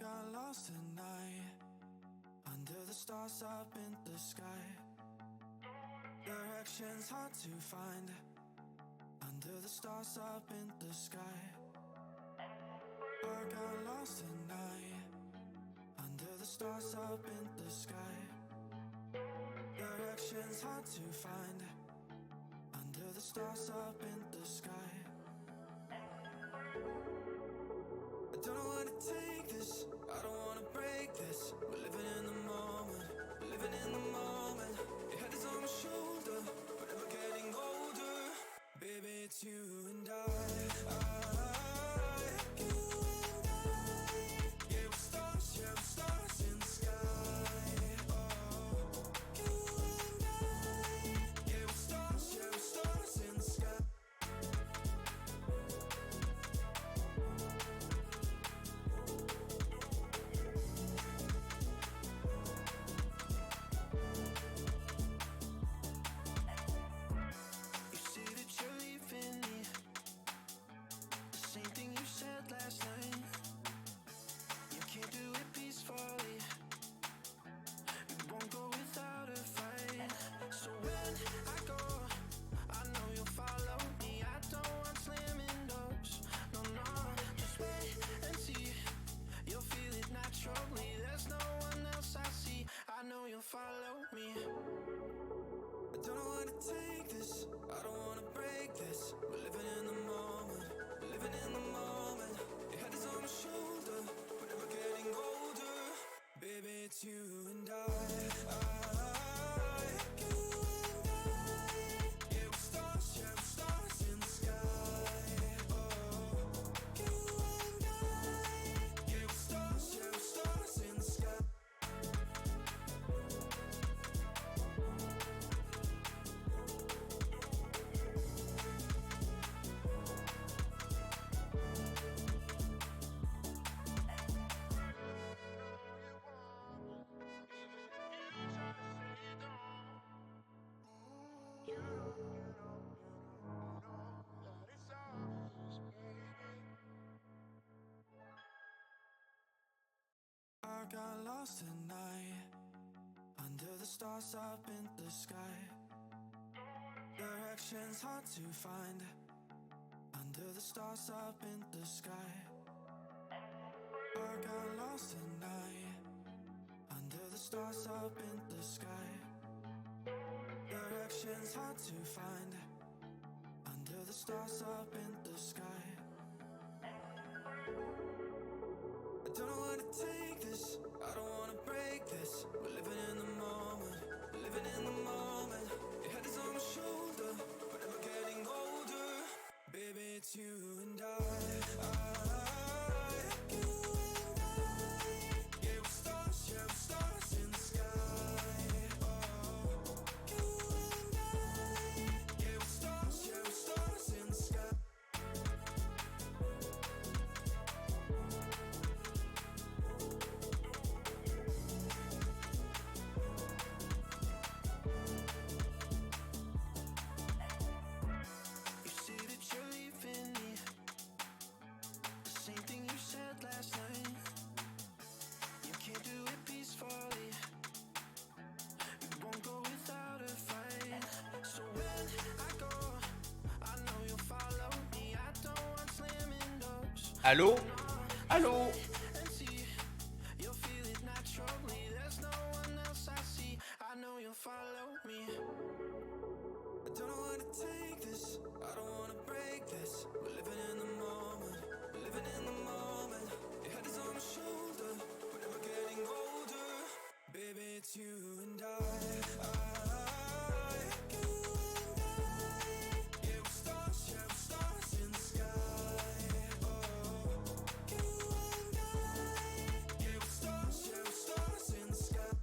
got lost tonight under the stars up in the sky. Directions hard to find under the stars up in the sky. I got lost tonight under the stars up in the sky. Directions hard to find under the stars up in the sky. I don't know where to take this, I don't wanna break this. We're living in the moment, living in the moment. Your head is on my shoulder, but never getting older. Baby, it's you and I. You and I. Yeah, we're stars in the sky. Oh, you and I. Yeah, we're stars in the sky. Last night, you can't do it peacefully. You won't go without a fight. So when I go, I know you'll follow me. I don't want slamming doors. No, no, just wait and see. You'll feel it naturally. There's no one else I see. I know you'll follow me. I don't know where to take this, I don't wanna break this. We're living in the moment, living in the moment. Your head is on my shoulder, but never getting older. Baby, it's you and I. You and I. Yeah, we're stars in the sky. Oh, you and I. Yeah, we're stars in the sky. I got lost tonight under the stars up in the sky. Directions hard to find under the stars up in the sky. I got lost tonight under the stars up in the sky. Directions hard to find under the stars up in the sky. I don't know where to take this, I don't wanna break this. We're living in the moment, living in the moment. Your head is on my shoulder, but never getting older. Baby, it's you and I. You and I. Yeah, we're stars in the sky. Oh, you and I. Yeah, we're stars in the sky. Last night, you can't do it peacefully. You won't go without a fight. So when I go, I know you'll follow me. I don't want slamming doors. Allô? Allô? And see, you'll feel it naturally. There's no one else I see. I know you'll follow me. I don't know where to take this, I don't wanna break this. We're living in the moment, living in the moment. Your head is on my shoulder, but never getting older. Baby, it's you and I. You and I. Yeah, we're stars in the sky. Oh, you and I. Yeah, we're stars in the sky.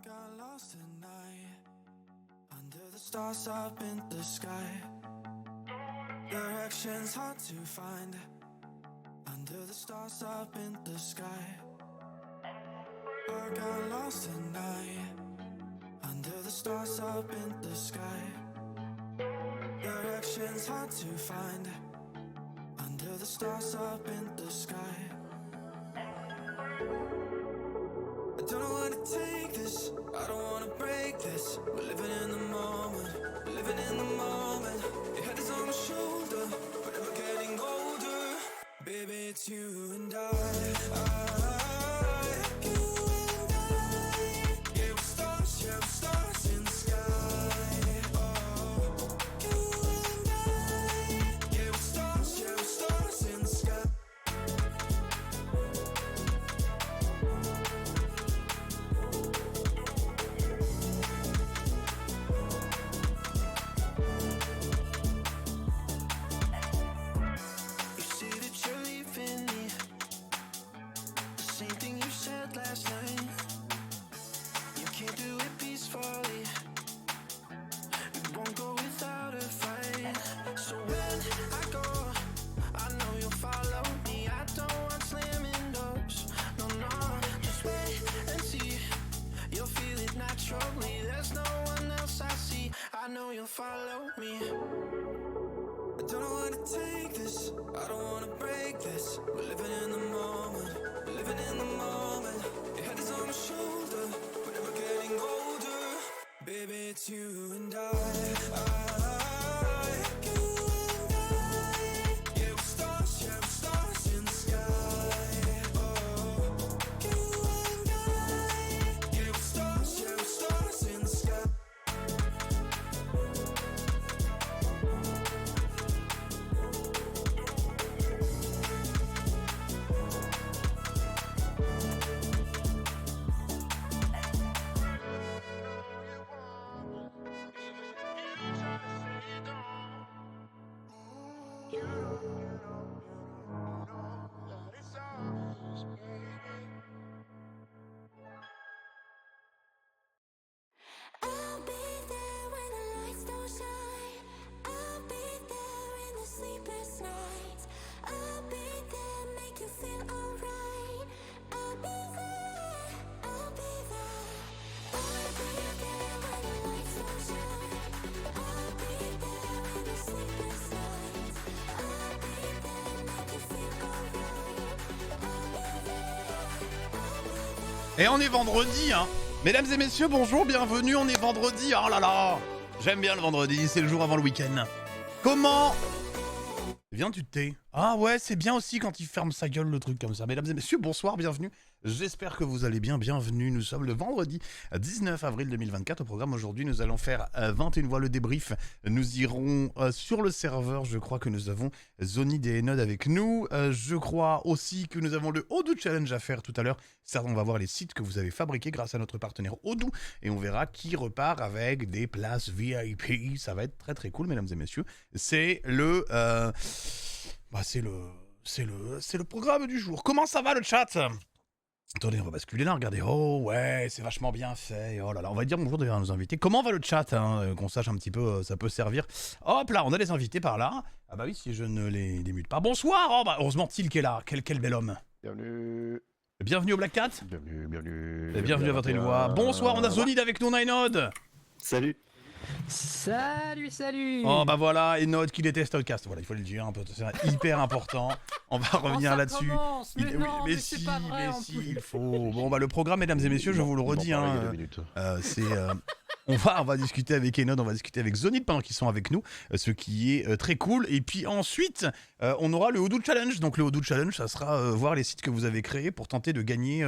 got lost at night under the stars up in the sky. Directions hard to find under the stars up in the sky. I got lost at night under the stars up in the sky. Directions hard to find under the stars up in the sky. I don't know where to take this, I don't wanna break this. We're living in the moment, we're living in the moment. Your head is on my shoulder, but we're getting older. Baby, it's you and I. Yeah, we're stars in the sky. Oh, you and I. Yeah, we're stars in the sky. You say that you're leaving me, the same thing you said last night. You can't do it peacefully, you won't go without a fight. So when I go, I know you'll follow me. I don't want slamming doors, no, just wait and see. You'll feel it naturally, there's no one else I see. I know you'll follow me. I don't know where to take this, I don't wanna break this. We're living in the moment, we're living in the moment. Your head is on my shoulder, but we're getting older. Baby, it's you and I. You and I. Yeah, we're stars in the sky. Oh, you and I. Yeah, we're stars in the sky. I'll be there when the lights don't shine. I'll be there in the sleepless nights. I'll be there, make you feel alright. I'll be there, I'll be there. I'll be there when the lights don't shine. I'll be there in the sleepless nights. I'll be there, make you feel alright. I'll be there. Et on est vendredi, hein. Mesdames et messieurs, bonjour, bienvenue, on est vendredi. Oh là là, j'aime bien le vendredi, c'est le jour avant le week-end. Comment viens du thé? Ah ouais, c'est bien aussi quand il ferme sa gueule, le truc comme ça. Mesdames et messieurs, bonsoir, bienvenue. J'espère que vous allez bien, bienvenue. Nous sommes le vendredi 19 avril 2024. Au programme aujourd'hui, nous allons faire 21 voix le débrief. Nous irons sur le serveur. Je crois que nous avons Zonid et Enod avec nous. Je crois aussi que nous avons le Odoo Challenge à faire tout à l'heure. Certes, on va voir les sites que vous avez fabriqués grâce à notre partenaire Odoo. Et on verra qui repart avec des places VIP. Ça va être très très cool, mesdames et messieurs. C'est le... c'est le programme du jour. Comment ça va le chat ? Attendez, on va basculer là, regardez. Oh ouais, c'est vachement bien fait. Oh là là, on va dire bonjour d'ailleurs à nos invités. Comment va le chat, hein, qu'on sache un petit peu, ça peut servir. Hop là, on a les invités par là. Ah bah oui, si je ne les démute pas. Bonsoir, oh bah heureusement Tilk est là. Quel bel homme. Bienvenue. Bienvenue au Black Cat. Bienvenue. Et bienvenue à 21 voix. Bonsoir, on a Zonid avec nous, on a Enod. Salut. Salut. Oh bah voilà, Enod qui déteste Outcast. Voilà, il faut le dire, un peu, c'est hyper important. On va revenir là-dessus. Mais si, il faut. Bon bah le programme, mesdames et messieurs, je vous le redis, hein, c'est... On va discuter avec Enod, on va discuter avec Zonid pendant qu'ils sont avec nous, ce qui est très cool. Et puis ensuite, on aura le Odoo Challenge. Donc le Odoo Challenge, ça sera voir les sites que vous avez créés pour tenter de gagner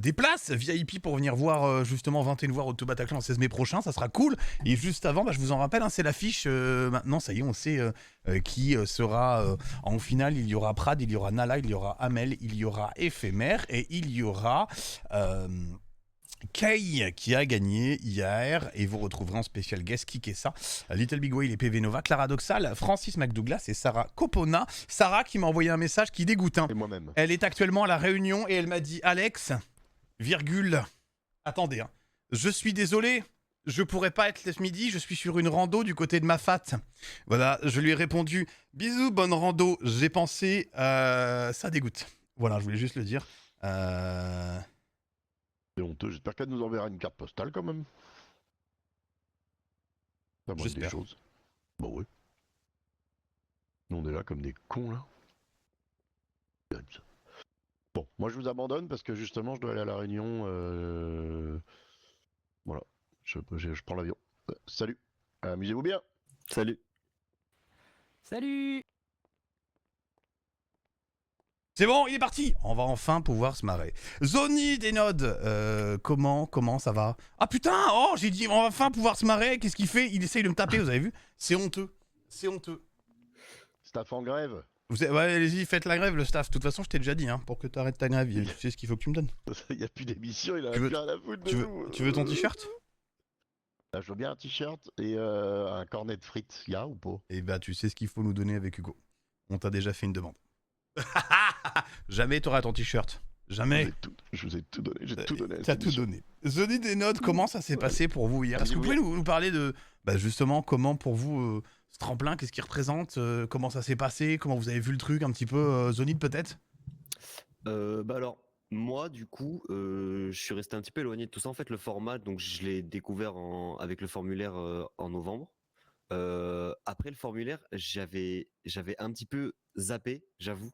des places VIP pour venir voir justement 21 voix au Bataclan le 16 mai prochain. Ça sera cool. Et juste avant, bah, je vous en rappelle, hein, c'est l'affiche. Maintenant, ça y est, on sait qui sera en finale. Il y aura Prad, il y aura Nala, il y aura Amel, il y aura Éphémère et il y aura... Kay qui a gagné hier et vous retrouverez en spécial guest qui est ça, Little Big Whale et PV Nova, Clara Doxal, Francis McDouglas et Sarah Copona. Sarah qui m'a envoyé un message qui dégoûte, hein. Et moi-même. Elle est actuellement à la Réunion et elle m'a dit Alex, virgule. Attendez, hein. Je suis désolé, je pourrais pas être ce midi, je suis sur une rando du côté de ma fat. Voilà, je lui ai répondu, bisous, bonne rando, j'ai pensé, ça dégoûte. Voilà, je voulais juste le dire. C'est honteux, j'espère qu'elle nous enverra une carte postale quand même. Ça moindre des J'espère. choses. Bon, oui. Nous, on est là comme des cons, là. Bon, moi je vous abandonne parce que justement je dois aller à la réunion. Voilà, je prends l'avion. Salut, amusez-vous bien. Salut. Salut! C'est bon, il est parti. On va enfin pouvoir se marrer. Zoni des nodes, comment ça va? Ah putain, oh j'ai dit on va enfin pouvoir se marrer. Qu'est-ce qu'il fait? Il essaye de me taper, vous avez vu? C'est honteux, c'est honteux. Staff en grève. Ouais, allez-y, faites la grève, le staff. De toute façon, je t'ai déjà dit, hein, pour que tu arrêtes ta grève, tu sais ce qu'il faut que tu me donnes. Il n'y a plus d'émission, il a Tu veux- plus rien à foutre de Tu veux, nous. tu veux ton t-shirt? Je veux bien un t-shirt et un cornet de frites. Y'a ou pas? Eh bah, tu sais ce qu'il faut nous donner avec Hugo. On t'a déjà fait une demande. Jamais t'auras ton t-shirt. Jamais. Je vous ai tout donné, j'ai tout donné. à T'as cette tout émission. donné. Zoni des notes, comment ça s'est passé pour vous hier? Est-ce que vous pouvez nous parler de, justement, comment pour vous ce tremplin, qu'est-ce qu'il représente, comment ça s'est passé, comment vous avez vu le truc un petit peu, Zonid peut-être? Bah alors, moi, du coup, je suis resté un petit peu éloigné de tout ça. En fait, le format, donc je l'ai découvert avec le formulaire en novembre. Après le formulaire, j'avais un petit peu zappé, j'avoue.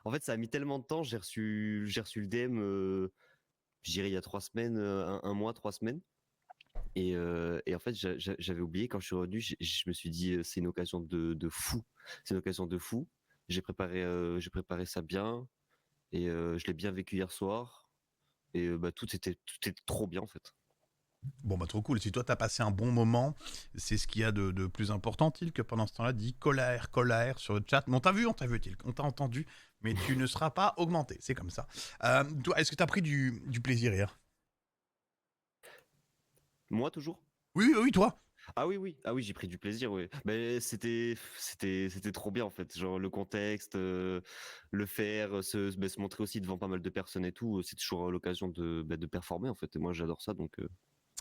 En fait, ça a mis tellement de temps. J'ai reçu le DM, je dirais il y a 3 semaines, un mois, 3 semaines. Et en fait, j'avais oublié. Quand je suis revenu, je me suis dit, c'est une occasion de fou. C'est une occasion de fou. J'ai préparé ça bien. Et je l'ai bien vécu hier soir. Et tout était trop bien en fait. Bon bah trop cool, si toi t'as passé un bon moment, c'est ce qu'il y a de plus important, Tilk, pendant ce temps-là, dit colère sur le chat. On t'a vu, Tilk, on t'a entendu, mais tu ne seras pas augmenté, c'est comme ça. Toi, est-ce que t'as pris du plaisir hier? Moi toujours. Oui, toi. Ah oui, j'ai pris du plaisir, oui. Mais c'était trop bien en fait, genre le contexte, le faire, se montrer aussi devant pas mal de personnes et tout, c'est toujours l'occasion de performer en fait. Et moi j'adore ça donc.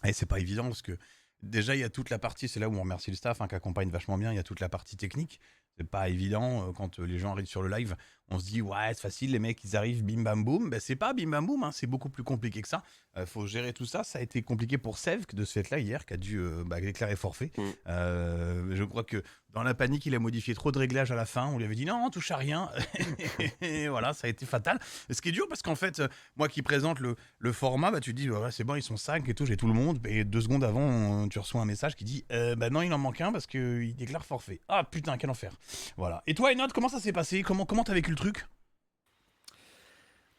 Et c'est pas évident parce que déjà il y a toute la partie, c'est là où on remercie le staff qui accompagne vachement bien, il y a toute la partie technique. C'est pas évident quand les gens arrivent sur le live, on se dit ouais c'est facile, les mecs ils arrivent bim bam boum, ben c'est pas bim bam boum, c'est beaucoup plus compliqué que ça. Faut gérer tout ça, ça a été compliqué pour Sev de ce fait là hier qui a dû déclarer forfait. Je crois que dans la panique il a modifié trop de réglages à la fin, on lui avait dit non touche à rien et voilà ça a été fatal. Ce qui est dur parce qu'en fait moi qui présente le format, tu te dis ouais, c'est bon ils sont 5 et tout, j'ai tout le monde, et 2 secondes avant tu reçois un message qui dit non il en manque un parce qu'il déclare forfait. Ah putain quel enfer. Voilà. Et toi Enod, comment ça s'est passé? Comment t'as vécu le truc?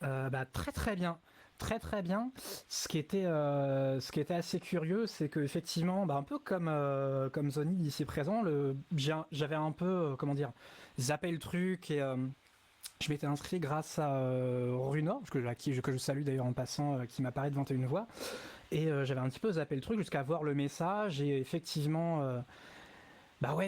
Très très bien. Très bien. Ce qui était assez curieux, c'est que effectivement, un peu comme Zony ici présent, j'avais un peu, zappé le truc et je m'étais inscrit grâce à Runor, que je salue d'ailleurs en passant, qui m'apparaît devant une voix. Et j'avais un petit peu zappé le truc jusqu'à voir le message et effectivement...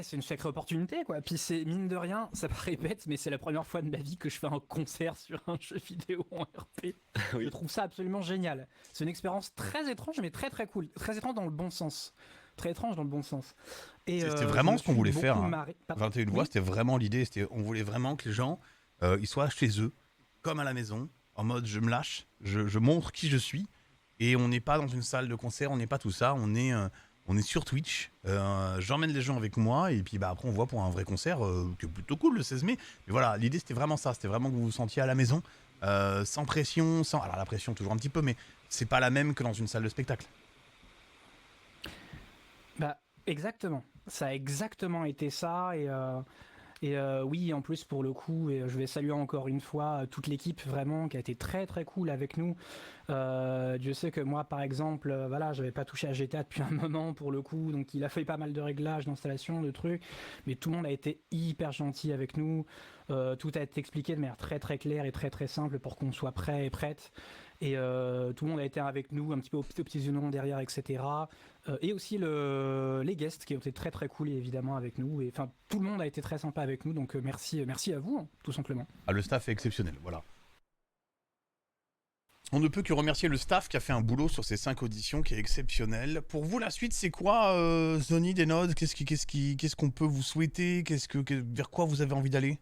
c'est une sacrée opportunité quoi. Puis c'est mine de rien, ça paraît bête, mais c'est la première fois de ma vie que je fais un concert sur un jeu vidéo en RP. Oui. Je trouve ça absolument génial. C'est une expérience très étrange, mais très très cool. Très étrange dans le bon sens. Très étrange dans le bon sens. Et c'était vraiment ce qu'on voulait faire. 21 voix, c'était vraiment l'idée. On voulait vraiment que les gens ils soient chez eux, comme à la maison, en mode je me lâche, je montre qui je suis, et on n'est pas dans une salle de concert, on n'est pas tout ça, on est sur Twitch, j'emmène les gens avec moi et puis après on voit pour un vrai concert qui est plutôt cool le 16 mai. Mais voilà, l'idée c'était vraiment ça, c'était vraiment que vous vous sentiez à la maison, sans pression, alors la pression toujours un petit peu, mais c'est pas la même que dans une salle de spectacle. Exactement, ça a exactement été ça et oui, en plus pour le coup, et je vais saluer encore une fois toute l'équipe vraiment qui a été très très cool avec nous. Dieu sait que moi par exemple, j'avais pas touché à GTA depuis un moment pour le coup, donc il a fait pas mal de réglages, d'installation, de trucs, mais tout le monde a été hyper gentil avec nous. Tout a été expliqué de manière très très claire et très très simple pour qu'on soit prêt et prête. Et tout le monde a été avec nous, un petit peu aux petits yeux derrière, etc. Et aussi les guests qui ont été très très cool évidemment avec nous. Et enfin, tout le monde a été très sympa avec nous, donc merci à vous, tout simplement. Ah, le staff est exceptionnel, voilà. On ne peut que remercier le staff qui a fait un boulot sur ces 5 auditions qui est exceptionnel. Pour vous, la suite, c'est quoi, Zony, Denod? Qu'est-ce qu'on peut vous souhaiter? Vers quoi vous avez envie d'aller?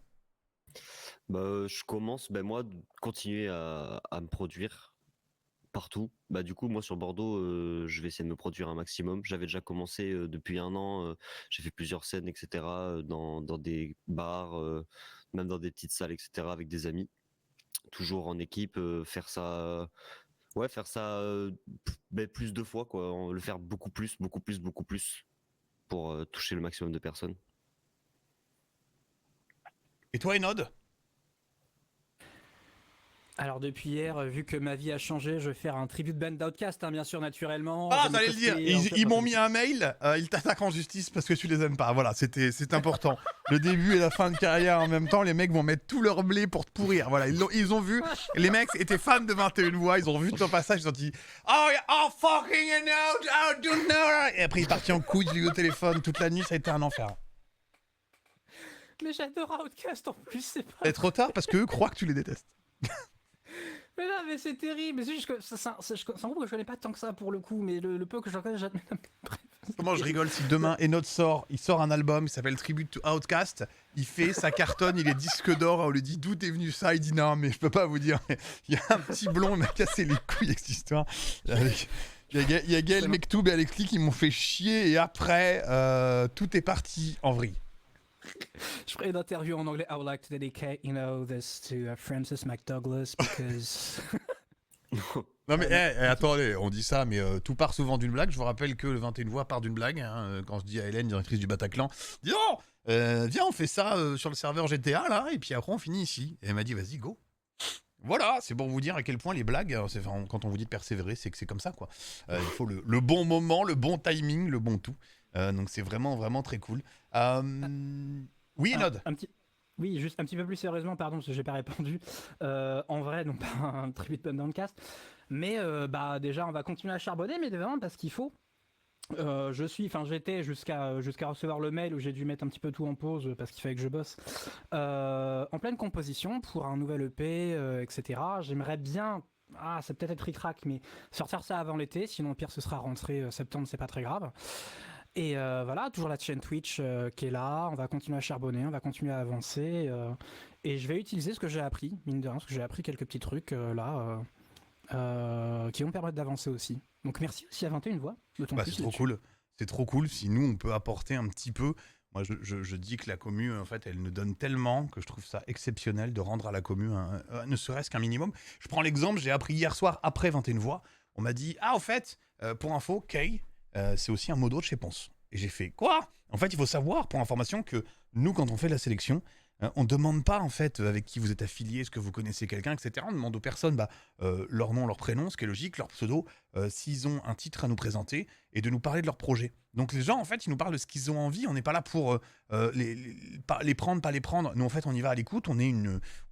Bah, je commence, moi, continuer à me produire partout. Bah, du coup, moi, sur Bordeaux, je vais essayer de me produire un maximum. J'avais déjà commencé depuis 1 an. J'ai fait plusieurs scènes, etc., dans des bars, même dans des petites salles, etc., avec des amis. Toujours en équipe, faire ça, ouais, faire ça plus de fois, quoi. Le faire beaucoup plus, beaucoup plus, beaucoup plus pour toucher le maximum de personnes. Et toi, Enod? Alors depuis hier, vu que ma vie a changé, je vais faire un tribute band d'Outcast, hein, bien sûr, naturellement. Ah, Je vais me j'allais le dire. cosplayer en Ils m'ont Top mis un mail. Ils t'attaquent en justice parce que tu les aimes pas. Voilà, c'est important. Le début et la fin de carrière en même temps. Les mecs vont mettre tout leur blé pour te pourrir. Voilà, ils ont vu. Les mecs étaient fans de 21 voix. Ils ont vu ton passage. Ils ont dit oh, yeah, oh fucking no, oh, do know. Et après, il est parti en couille. Je l'ai eu au téléphone toute la nuit. Ça a été un enfer. Mais j'adore Outcast en plus, c'est pas. C'est trop tard parce qu'eux croient que tu les détestes. Mais non, mais c'est terrible. Mais c'est juste que c'est un groupe que je connais pas tant que ça pour le coup, mais le peu que j'en connais, j'admets. Bref. Comment je rigole si demain Enod il sort un album, il s'appelle Tribute to Outcast, il fait sa cartonne, il est disque d'or, on lui dit d'où est venu ça, il dit non mais je peux pas vous dire, il y a un petit blond, il m'a cassé les couilles avec cette histoire. Il y a Gaël Mektoub et Alex Lee qui m'ont fait chier et après tout est parti en vrille. Je ferai une interview en anglais. I would like to dedicate, this to Francis McDouglas because. Non mais attendez, on dit ça, mais tout part souvent d'une blague. Je vous rappelle que le 21 voix part d'une blague. Hein, quand je dis à Hélène, directrice du Bataclan, dis non, viens on fait ça sur le serveur GTA là, et puis après on finit ici. Et elle m'a dit vas-y go. Voilà, c'est pour vous dire à quel point les blagues, quand on vous dit de persévérer, c'est que c'est comme ça quoi. Il faut le bon moment, le bon timing, le bon tout. Donc c'est vraiment vraiment très cool. Oui, Enod. Oui, juste un petit peu plus sérieusement, pardon, parce que j'ai pas répondu. En vrai, non pas un tribute band dans le cast, mais déjà on va continuer à charbonner, mais vraiment parce qu'il faut. J'étais jusqu'à recevoir le mail où j'ai dû mettre un petit peu tout en pause parce qu'il fallait que je bosse. En pleine composition pour un nouvel EP, etc. J'aimerais bien. Ah, ça peut-être ric-rac, mais sortir ça avant l'été, sinon au pire ce sera rentrée septembre, c'est pas très grave. Et voilà, toujours la chaîne Twitch qui est là, on va continuer à charbonner, on va continuer à avancer. Et je vais utiliser ce que j'ai appris, mine de rien, parce que j'ai appris quelques petits trucs qui vont me permettre d'avancer aussi. Donc merci aussi à 21 voix de ton C'est trop cool. C'est trop cool si nous on peut apporter un petit peu. Moi je dis que la commu en fait elle nous donne tellement que je trouve ça exceptionnel de rendre à la commu ne serait-ce qu'un minimum. Je prends l'exemple, j'ai appris hier soir après 21 voix, on m'a dit ah au fait pour info Kay c'est aussi un modo de chez Ponce. Et j'ai fait quoi? En fait il faut savoir pour information que nous quand on fait la sélection on demande pas en fait avec qui vous êtes affilié, est-ce que vous connaissez quelqu'un, etc. On demande aux personnes leur nom, leur prénom, ce qui est logique, leur pseudo, s'ils ont un titre à nous présenter et de nous parler de leur projet. Donc les gens en fait ils nous parlent de ce qu'ils ont envie, on n'est pas là pour les prendre, pas les prendre. Nous en fait on y va à l'écoute, on est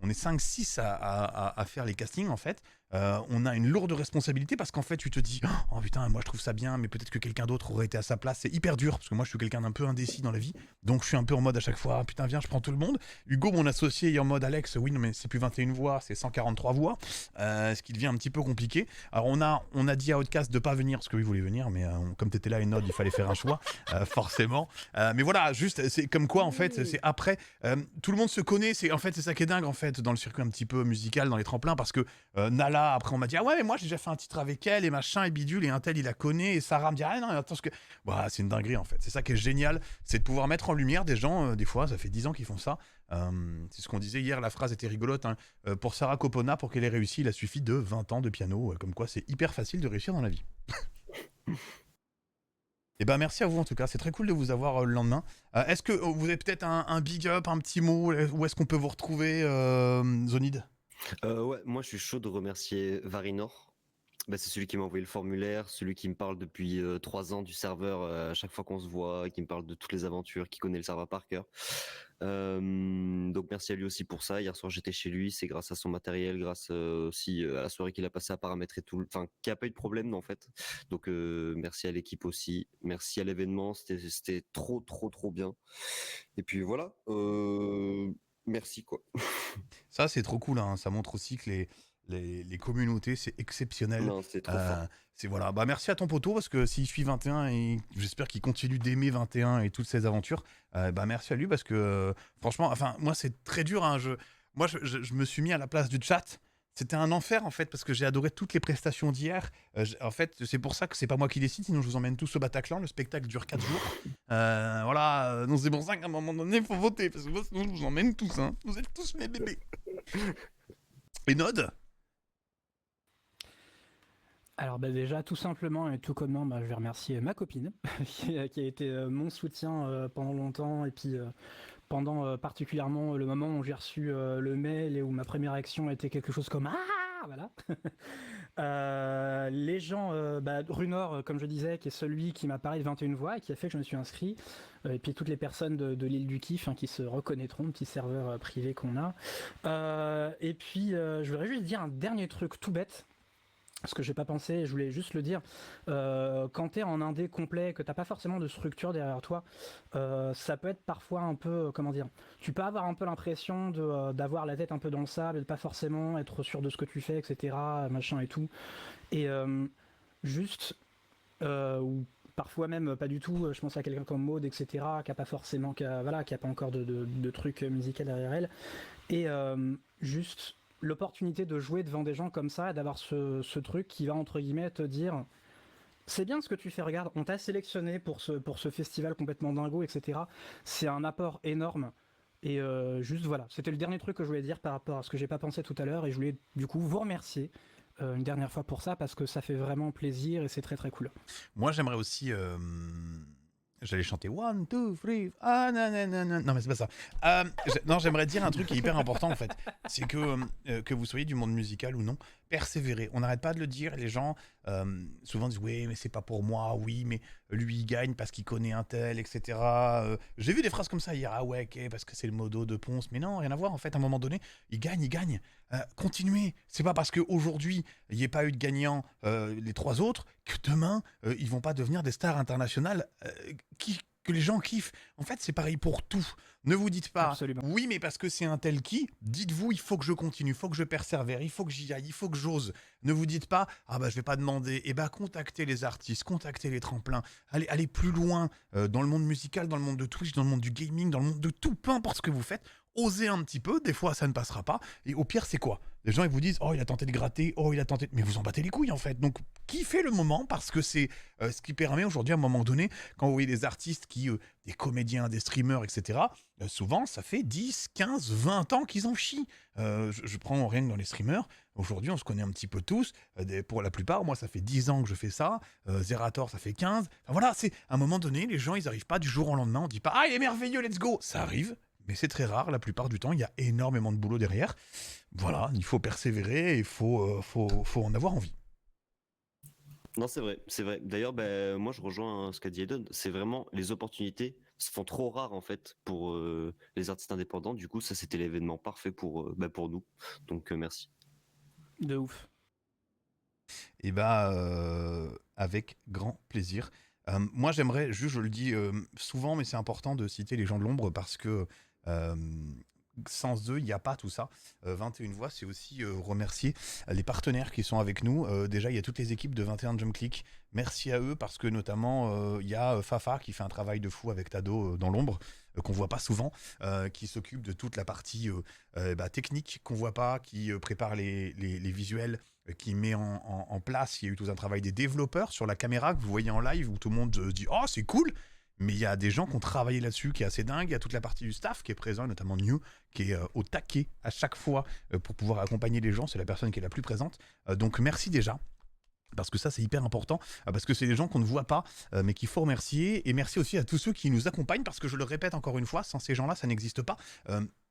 5-6 à faire les castings en fait. On a une lourde responsabilité parce qu'en fait tu te dis oh putain moi je trouve ça bien mais peut-être que quelqu'un d'autre aurait été à sa place. C'est hyper dur parce que moi je suis quelqu'un d'un peu indécis dans la vie, donc je suis un peu en mode à chaque fois putain viens je prends tout le monde. Hugo mon associé est en mode Alex oui non mais c'est plus 21 voix c'est 143 voix, ce qui devient un petit peu compliqué. Alors on a dit à Outcast de pas venir parce que lui voulait venir mais comme t'étais là Enod il fallait faire un choix forcément. Mais voilà juste c'est comme quoi en fait c'est après tout le monde se connaît, c'est ça qui est dingue en fait dans le circuit un petit peu musical dans les tremplins parce que Nala après on m'a dit ah ouais mais moi j'ai déjà fait un titre avec elle et machin et bidule et un tel il la connaît et Sarah me dit ah non attends parce que bah, c'est une dinguerie en fait, c'est ça qui est génial, c'est de pouvoir mettre en lumière des gens des fois ça fait 10 ans qu'ils font ça. C'est ce qu'on disait hier, la phrase était rigolote hein. Pour Sarah Copona pour qu'elle ait réussi il a suffi de 20 ans de piano, comme quoi c'est hyper facile de réussir dans la vie. Et ben merci à vous en tout cas, c'est très cool de vous avoir le lendemain. Est-ce que vous avez peut-être un big up, un petit mot, où est-ce qu'on peut vous retrouver Zonid? Ouais, moi je suis chaud de remercier Varinor. C'est celui qui m'a envoyé le formulaire, celui qui me parle depuis 3 ans du serveur à chaque fois qu'on se voit, qui me parle de toutes les aventures, qui connaît le serveur par cœur. Donc merci à lui aussi pour ça. Hier soir j'étais chez lui, c'est grâce à son matériel, grâce aussi à la soirée qu'il a passé à paramétrer tout, enfin qu'il n'y a pas eu de problème en fait. Donc merci à l'équipe aussi, merci à l'événement, c'était trop bien. Et puis voilà, merci quoi. Ça c'est trop cool hein. Ça montre aussi que les communautés, c'est exceptionnel. Non, c'est trop fort. C'est voilà. Bah merci à ton poteau parce que s'il suit 21 et j'espère qu'il continue d'aimer 21 et toutes ses aventures, bah merci à lui parce que franchement, enfin moi c'est très dur. Hein, je me suis mis à la place du chat. C'était un enfer en fait parce que j'ai adoré toutes les prestations d'hier. En fait, c'est pour ça que c'est pas moi qui décide, sinon je vous emmène tous au Bataclan. Le spectacle dure 4 jours. Voilà, donc c'est pour ça qu'à un moment donné, il faut voter parce que moi, sinon je vous emmène tous. Hein. Vous êtes tous mes bébés. Et Nod? Alors bah déjà, tout simplement et tout connement, bah, je vais remercier ma copine qui a été mon soutien pendant longtemps et puis pendant particulièrement le moment où j'ai reçu le mail et où ma première action était quelque chose comme ah voilà. Les gens, Runor, comme je disais, qui est celui qui m'a parlé de 21 voix et qui a fait que je me suis inscrit, et puis toutes les personnes de l'île du Kiff qui se reconnaîtront, petit serveur privé qu'on a. Et puis je voudrais juste dire un dernier truc tout bête. Parce que j'ai pas pensé, je voulais juste le dire, quand t'es en indé complet, que t'as pas forcément de structure derrière toi, ça peut être parfois un peu, comment dire, tu peux avoir un peu l'impression d'avoir la tête un peu dans le sable, et de pas forcément être sûr de ce que tu fais, etc., machin et tout. Et juste, ou parfois même pas du tout, je pense à quelqu'un comme Maud, etc., qui a pas forcément, qui a pas encore de trucs musicaux derrière elle, et juste l'opportunité de jouer devant des gens comme ça et d'avoir ce truc qui va entre guillemets te dire c'est bien ce que tu fais, regarde, on t'a sélectionné pour ce festival complètement dingo, etc. C'est un apport énorme et juste voilà, c'était le dernier truc que je voulais dire par rapport à ce que j'ai pas pensé tout à l'heure et je voulais du coup vous remercier une dernière fois pour ça parce que ça fait vraiment plaisir et c'est très très cool. Moi, j'aimerais aussi. J'allais chanter 1, 2, 3. Ah, nanana. Non, mais c'est pas ça. Non, j'aimerais dire un truc qui est hyper important en fait. C'est que vous soyez du monde musical ou non, persévérez. On n'arrête pas de le dire. Les gens souvent disent oui, mais c'est pas pour moi. Oui, mais lui il gagne parce qu'il connaît un tel, etc. J'ai vu des phrases comme ça hier. Ah ouais, ok, parce que c'est le modo de Ponce. Mais non, rien à voir en fait. À un moment donné, il gagne, il gagne. Continuez. C'est pas parce qu'aujourd'hui il n'y ait pas eu de gagnant les 3 autres que demain ils vont pas devenir des stars internationales que les gens kiffent. En fait, c'est pareil pour tout. Ne vous dites pas Absolument. oui, mais parce que c'est un tel qui, dites-vous il faut que je continue, il faut que je persévère, il faut que j'y aille, il faut que j'ose. Ne vous dites pas ah bah je vais pas demander. Eh bah contactez les artistes, contactez les tremplins, allez plus loin dans le monde musical, dans le monde de Twitch, dans le monde du gaming, dans le monde de tout, peu importe ce que vous faites. Osez un petit peu, des fois ça ne passera pas. Et au pire, c'est quoi? Les gens ils vous disent oh il a tenté de gratter, oh il a tenté, mais vous en battez les couilles en fait. Donc kiffez le moment parce que c'est ce qui permet aujourd'hui à un moment donné, quand vous voyez des artistes qui, des comédiens, des streamers, etc. Souvent ça fait 10, 15, 20 ans qu'ils en chient. Je prends rien que dans les streamers. Aujourd'hui on se connaît un petit peu tous. Pour la plupart, moi ça fait 10 ans que je fais ça. Zerator ça fait 15. Enfin, voilà, c'est à un moment donné les gens ils arrivent pas du jour au lendemain. On dit pas ah il est merveilleux, let's go. Ça arrive. Mais c'est très rare, la plupart du temps, il y a énormément de boulot derrière. Voilà, il faut persévérer et il faut en avoir envie. Non, c'est vrai, c'est vrai. D'ailleurs, moi, je rejoins ce qu'a dit Eden. C'est vraiment les opportunités se font trop rares en fait pour les artistes indépendants. Du coup, ça, c'était l'événement parfait pour nous. Donc, merci. De ouf. Et avec grand plaisir. Moi, j'aimerais, juste, je le dis souvent, mais c'est important de citer les gens de l'ombre parce que sans eux, il n'y a pas tout ça. 21 voix, c'est aussi remercier les partenaires qui sont avec nous. Déjà, il y a toutes les équipes de 21 Jump Click. Merci à eux parce que notamment, il y a Fafa qui fait un travail de fou avec Tado dans l'ombre, qu'on voit pas souvent, qui s'occupe de toute la partie technique qu'on voit pas, qui prépare les visuels, qui met en place. Il y a eu tout un travail des développeurs sur la caméra que vous voyez en live où tout le monde dit oh c'est cool. Mais il y a des gens qui ont travaillé là-dessus, qui est assez dingue. Il y a toute la partie du staff qui est présent, notamment New, qui est au taquet à chaque fois pour pouvoir accompagner les gens. C'est la personne qui est la plus présente. Donc merci déjà. Parce que ça, c'est hyper important. Parce que c'est des gens qu'on ne voit pas, mais qu'il faut remercier. Et merci aussi à tous ceux qui nous accompagnent. Parce que je le répète encore une fois, sans ces gens-là, ça n'existe pas.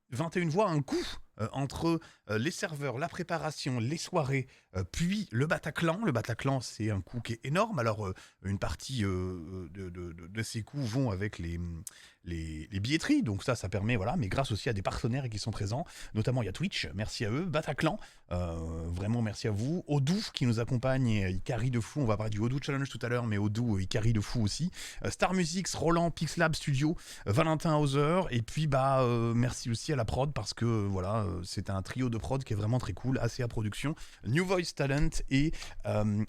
21 voix a un coût entre les serveurs, la préparation, les soirées, puis le Bataclan. Le Bataclan, c'est un coût qui est énorme. Alors, une partie de ces coûts vont avec les billetteries. Donc ça permet, voilà. Mais grâce aussi à des partenaires qui sont présents. Notamment, il y a Twitch. Merci à eux. Bataclan, vraiment merci à vous. Odoo qui nous accompagne et Ikari de fou. On va parler du Odoo Challenge tout à l'heure, mais Odoo, Ikari de fou aussi. Star Music, Roland, Pixlab Studio, Valentin Hauser. Et puis, merci aussi à la prod parce que, voilà... c'est un trio de prod qui est vraiment très cool, ACA Production, New Voice Talent et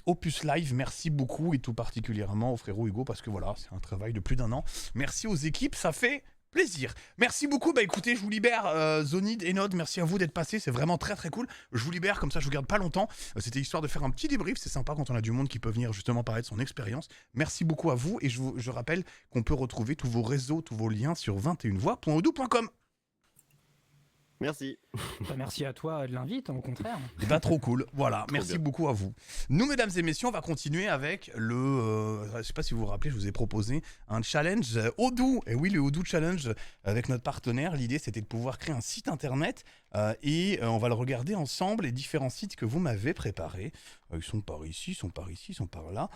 Opus Live. Merci beaucoup et tout particulièrement au frérot Hugo parce que voilà, c'est un travail de plus d'1 an. Merci aux équipes, ça fait plaisir. Merci beaucoup. Bah écoutez, je vous libère, Zonid et Nod. Merci à vous d'être passés. C'est vraiment très très cool. Je vous libère, comme ça je vous garde pas longtemps. C'était histoire de faire un petit débrief. C'est sympa quand on a du monde qui peut venir justement parler de son expérience. Merci beaucoup à vous. Et je rappelle qu'on peut retrouver tous vos réseaux, tous vos liens sur 21voix.odoo.com. Merci. Bah, merci à toi de l'invite, au contraire. Et bah trop cool, voilà, Trop merci bien. beaucoup à vous. Nous, mesdames et messieurs, on va continuer avec le... je sais pas si vous vous rappelez, je vous ai proposé un challenge Odoo. Et oui, le Odoo Challenge avec notre partenaire. L'idée, c'était de pouvoir créer un site internet et on va le regarder ensemble, les différents sites que vous m'avez préparés. Ils sont par ici, ils sont par ici, ils sont par là.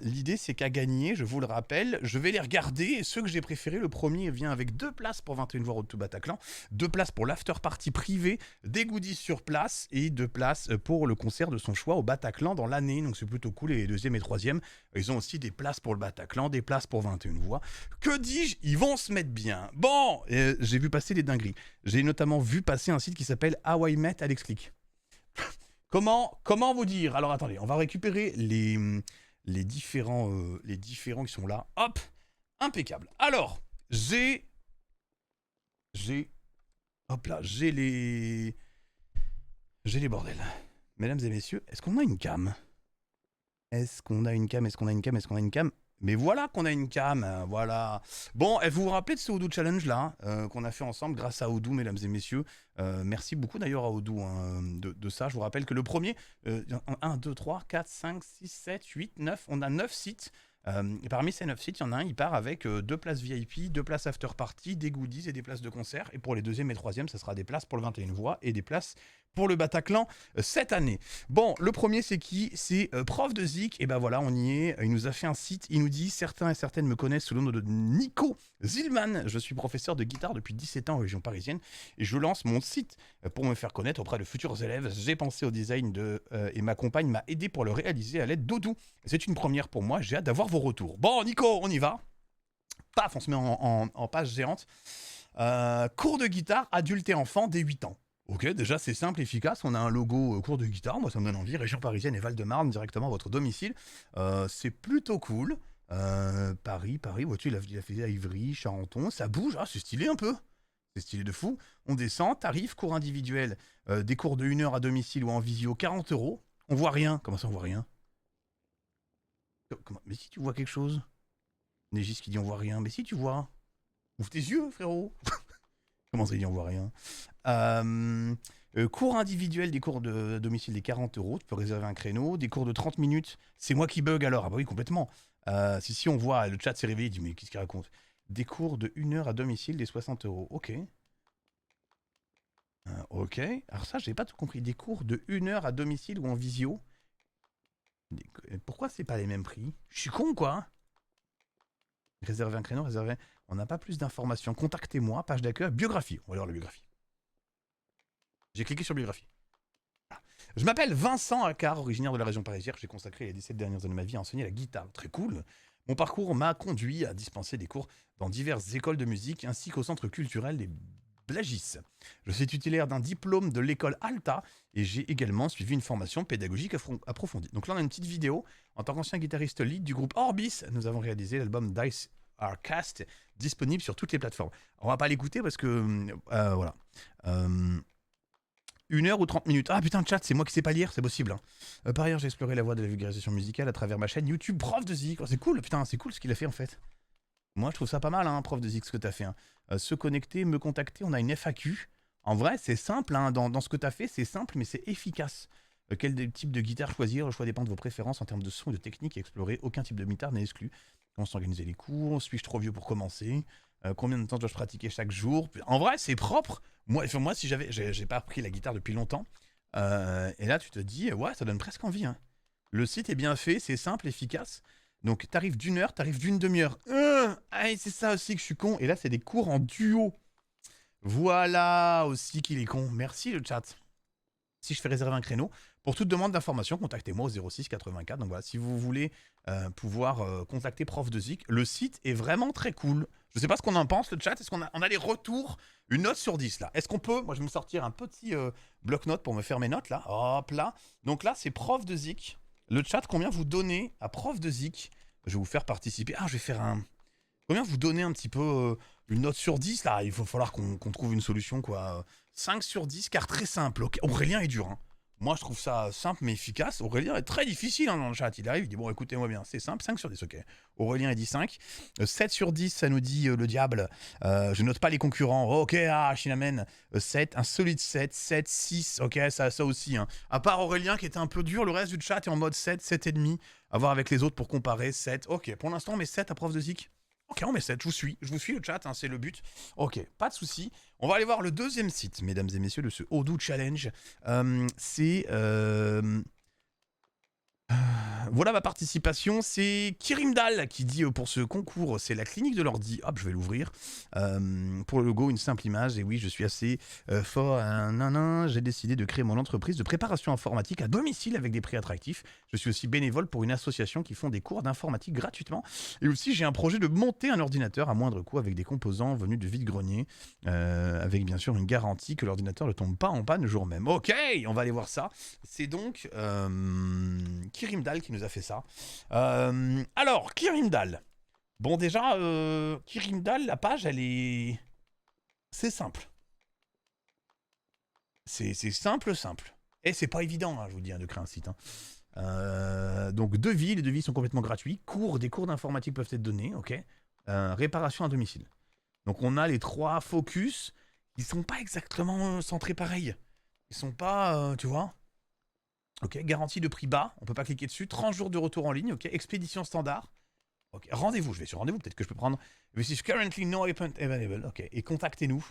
L'idée, c'est qu'à gagner, je vous le rappelle, je vais les regarder. Et ceux que j'ai préférés, le premier vient avec 2 places pour 21 voix Road to Bataclan, 2 places pour l'after party privé, des goodies sur place et 2 places pour le concert de son choix au Bataclan dans l'année. Donc c'est plutôt cool. Et les deuxième et troisième, ils ont aussi des places pour le Bataclan, des places pour 21 voix. Que dis-je? Ils vont se mettre bien. Bon, j'ai vu passer des dingueries. J'ai notamment vu passer un site qui s'appelle How I Met Alex Click. Comment vous dire? Alors attendez, on va récupérer les différents qui sont là. Hop, impeccable. Alors, hop là, j'ai les bordels. Mesdames et messieurs, est-ce qu'on a une cam? Est-ce qu'on a une cam? Mais voilà qu'on a une cam, voilà. Bon, vous vous rappelez de ce Odoo Challenge là, qu'on a fait ensemble grâce à Odoo, mesdames et messieurs. Merci beaucoup d'ailleurs à Odoo de ça. Je vous rappelle que le premier, 1, 2, 3, 4, 5, 6, 7, 8, 9, on a 9 sites. Et parmi ces 9 sites, il y en a un, il part avec 2 places VIP, 2 places after party, des goodies et des places de concert. Et pour les deuxième et troisième, ça sera des places pour le 21 voix et des places pour le Bataclan cette année. Bon, le premier, c'est qui? C'est Prof de Zik. Et ben voilà, on y est. Il nous a fait un site. Il nous dit, certains et certaines me connaissent sous le nom de Nico Zilman. Je suis professeur de guitare depuis 17 ans en région parisienne. Et je lance mon site pour me faire connaître auprès de futurs élèves. J'ai pensé au design et ma compagne m'a aidé pour le réaliser à l'aide d'Odoo. C'est une première pour moi. J'ai hâte d'avoir vos retours. Bon, Nico, on y va. Paf, on se met en page géante. Cours de guitare, adulte et enfant, dès 8 ans. Ok, déjà c'est simple, efficace, on a un logo cours de guitare, moi ça me donne envie, région parisienne et Val-de-Marne directement à votre domicile. C'est plutôt cool. Paris, vois-tu, il a fait à Ivry, Charenton, ça bouge, c'est stylé un peu. C'est stylé de fou. On descend, tarif, cours individuel, des cours de 1 heure à domicile ou en visio, 40 €. On voit rien. Comment ça on voit rien? Mais si tu vois quelque chose? Négis qui dit on voit rien, mais si tu vois. Ouvre tes yeux, frérot. Comment ça dit on voit rien? Cours individuel, des cours de domicile, des 40 €. Tu peux réserver un créneau. Des cours de 30 minutes. C'est moi qui bug alors. Ah bah oui, complètement. Si on voit, le chat s'est réveillé, il dit mais qu'est-ce qu'il raconte? Des cours de 1 heure à domicile, des 60 €. Ok. Ok. Alors ça, j'ai pas tout compris. Des cours de 1 heure à domicile ou en visio. Pourquoi c'est pas les mêmes prix? Je suis con quoi. Réserver un créneau, réserver... On n'a pas plus d'informations. Contactez-moi, page d'accueil, biographie. On va voir la biographie. J'ai cliqué sur biographie. Voilà. Je m'appelle Vincent Accard, originaire de la région parisienne. J'ai consacré les 17 dernières années de ma vie à enseigner la guitare. Très cool. Mon parcours m'a conduit à dispenser des cours dans diverses écoles de musique ainsi qu'au centre culturel des Blagis. Je suis titulaire d'un diplôme de l'école Alta et j'ai également suivi une formation pédagogique approfondie. Donc là, on a une petite vidéo. En tant qu'ancien guitariste lead du groupe Orbis, nous avons réalisé l'album Dice Are Cast, disponible sur toutes les plateformes. On va pas l'écouter parce que... voilà. 1 heure ou 30 minutes. Ah putain, chat, c'est moi qui sais pas lire, c'est possible. Hein. Par ailleurs, j'ai exploré la voie de la vulgarisation musicale à travers ma chaîne YouTube Prof de Zik. Oh, c'est cool, putain, c'est cool ce qu'il a fait en fait. Moi, je trouve ça pas mal, hein, Prof de Zik, ce que t'as fait. Hein. Se connecter, me contacter, on a une FAQ. En vrai, c'est simple, hein, dans ce que t'as fait, c'est simple, mais c'est efficace. Quel type de guitare choisir? Le choix dépend de vos préférences en termes de son et de technique. Explorer, aucun type de guitare n'est exclu. Comment s'organiser les cours? Suis-je trop vieux pour commencer? Combien de temps dois-je pratiquer chaque jour? En vrai, c'est propre. Moi si j'ai pas appris la guitare depuis longtemps. Et là, tu te dis, ouais, ça donne presque envie. Hein. Le site est bien fait, c'est simple, efficace. Donc, tarif d'1 heure, tarif d'une demi-heure. C'est ça aussi que je suis con. Et là, c'est des cours en duo. Voilà aussi qu'il est con. Merci le chat. Si je fais réserver un créneau, pour toute demande d'information, contactez-moi au 06 84. Donc voilà, si vous voulez pouvoir contacter Prof de Zik, le site est vraiment très cool. Je sais pas ce qu'on en pense, le chat. Est-ce qu'on a les retours? Une note sur 10 là. Est-ce qu'on peut... Moi je vais me sortir un petit bloc-notes pour me faire mes notes là. Hop là. Donc là c'est prof de Zik. Le chat, combien vous donnez à prof de Zik? Je vais vous faire participer. Ah, je vais faire un... Combien vous donnez un petit peu une note sur 10 là? Il va falloir qu'on trouve une solution quoi. 5 sur 10 car très simple. Okay. Aurélien est dur hein. Moi, je trouve ça simple mais efficace. Aurélien est très difficile hein, dans le chat. Il arrive, il dit bon, écoutez-moi bien, c'est simple, 5 sur 10, ok. Aurélien, il dit 5. 7 sur 10, ça nous dit le diable. Je note pas les concurrents. Ok, ah, Shinamen. 7, un solide 7, 7, 6, ok, ça aussi. Hein. À part Aurélien qui était un peu dur, le reste du chat est en mode 7, 7,5. À voir avec les autres pour comparer, 7. Ok, pour l'instant, on met 7 à prof de Zik. Ok, on met 7, je vous suis le chat, hein, c'est le but. Ok, pas de souci. On va aller voir le deuxième site, mesdames et messieurs, de ce Odoo Challenge. C'est... Voilà ma participation, c'est Kirimdal qui dit pour ce concours, c'est la clinique de l'ordi. Hop, je vais l'ouvrir. Pour le logo, une simple image. Et oui, je suis assez fort. J'ai décidé de créer mon entreprise de préparation informatique à domicile avec des prix attractifs. Je suis aussi bénévole pour une association qui font des cours d'informatique gratuitement. Et aussi, j'ai un projet de monter un ordinateur à moindre coût avec des composants venus de vide-grenier. Avec bien sûr une garantie que l'ordinateur ne tombe pas en panne le jour même. Ok, on va aller voir ça. C'est donc Kirimdal qui nous a fait ça. Alors, Kirimdal. Bon, déjà, Kirimdal, la page, elle est... C'est simple. C'est simple. Et c'est pas évident, hein, je vous dis, hein, de créer un site. Hein. Donc, les devis sont complètement gratuits. Des cours d'informatique peuvent être donnés, ok. Réparation à domicile. Donc, on a les 3 focus. Ils sont pas exactement centrés pareil. Ils sont pas, tu vois. Ok, garantie de prix bas, on peut pas cliquer dessus. 30 jours de retour en ligne, ok. Expédition standard. Ok, rendez-vous, je vais sur rendez-vous, peut-être que je peux prendre. This is currently no appointment available. Ok, et contactez-nous.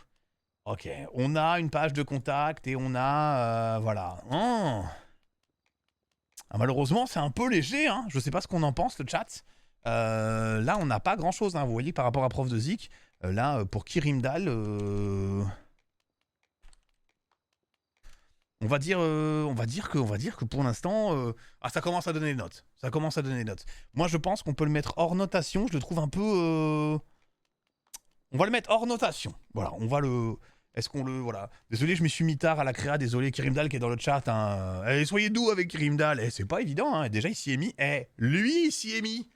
Ok, on a une page de contact et on a... voilà. Oh. Ah, malheureusement, c'est un peu léger, hein. Je sais pas ce qu'on en pense, le chat. Là, on n'a pas grand-chose, hein. Vous voyez, par rapport à Prof de Zik. Là, pour Kirimdal... On va dire que pour l'instant, ça commence à donner des notes. Ça commence à donner des notes. Moi, je pense qu'on peut le mettre hors notation. Je le trouve un peu... On va le mettre hors notation. Voilà, on va le... Est-ce qu'on le... Voilà. Désolé, je me suis mis tard à la créa. Désolé, Kirimdal qui est dans le chat. Hein. Soyez doux avec Kirimdal. C'est pas évident. Hein. Déjà, il s'y est mis. Lui, il s'y est mis.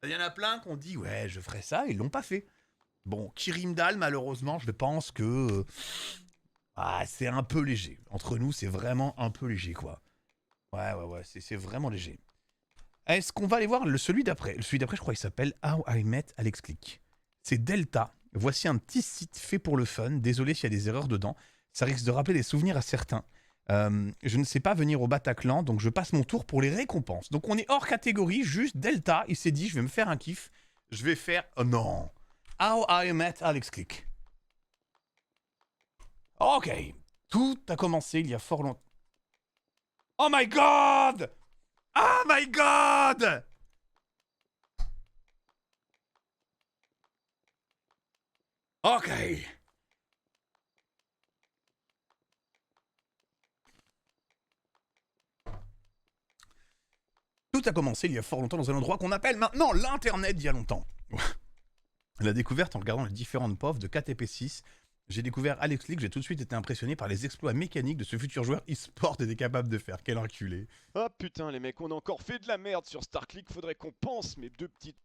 Il y en a plein qui ont dit, ouais, je ferai ça. Ils l'ont pas fait. Bon, Kirimdal, malheureusement, je pense que... c'est un peu léger. Entre nous, c'est vraiment un peu léger, quoi. Ouais, c'est vraiment léger. Est-ce qu'on va aller voir celui d'après? Celui d'après, je crois qu'il s'appelle How I Met Alex Click. C'est Delta. Voici un petit site fait pour le fun. Désolé s'il y a des erreurs dedans. Ça risque de rappeler des souvenirs à certains. Je ne sais pas venir au Bataclan, donc je passe mon tour pour les récompenses. Donc on est hors catégorie, juste Delta. Il s'est dit, je vais me faire un kiff. Je vais faire... Oh non. How I Met Alex Click. Ok, tout a commencé il y a fort longtemps. Oh my god! Oh my god! Ok. Tout a commencé il y a fort longtemps dans un endroit qu'on appelle maintenant l'Internet d'il y a longtemps. La découverte en regardant les différentes POV de KTP6. J'ai découvert Alex Click, j'ai tout de suite été impressionné par les exploits mécaniques de ce futur joueur e-sport était capable de faire. Quel enculé. Ah putain les mecs, on a encore fait de la merde sur StarClick, faudrait qu'on pense mes 2 petites...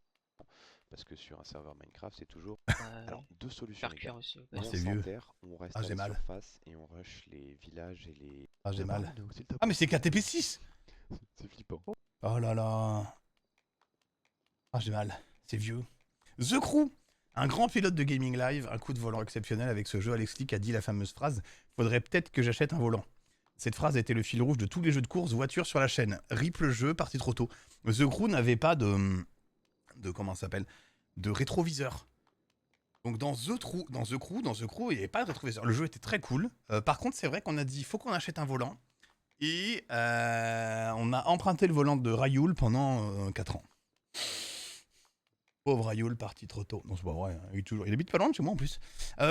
Parce que sur un serveur Minecraft c'est toujours... Alors 2 solutions les gars. Aussi, Ah, On c'est vieux. s'enterre, on reste à j'ai la mal. surface et on rush les villages et les... Ah, j'ai mal. Mano, s'il te plaît. Ah, mais c'est KTP6! C'est flippant. Oh là là. Ah, j'ai mal. C'est vieux. The Crew, un grand pilote de gaming live, un coup de volant exceptionnel avec ce jeu. Alex Click a dit la fameuse phrase « Faudrait peut-être que j'achète un volant ». Cette phrase a été le fil rouge de tous les jeux de course voiture sur la chaîne. Rip le jeu, parti trop tôt. The Crew n'avait pas de comment ça s'appelle, de rétroviseur. Donc dans The Crew, il n'y avait pas de rétroviseur. Le jeu était très cool. Par contre, c'est vrai qu'on a dit il faut qu'on achète un volant. Et on a emprunté le volant de Rayoul pendant 4 ans. Pauvre Rayoul, parti trop tôt. Non, c'est pas vrai, il habite pas loin de chez moi en plus.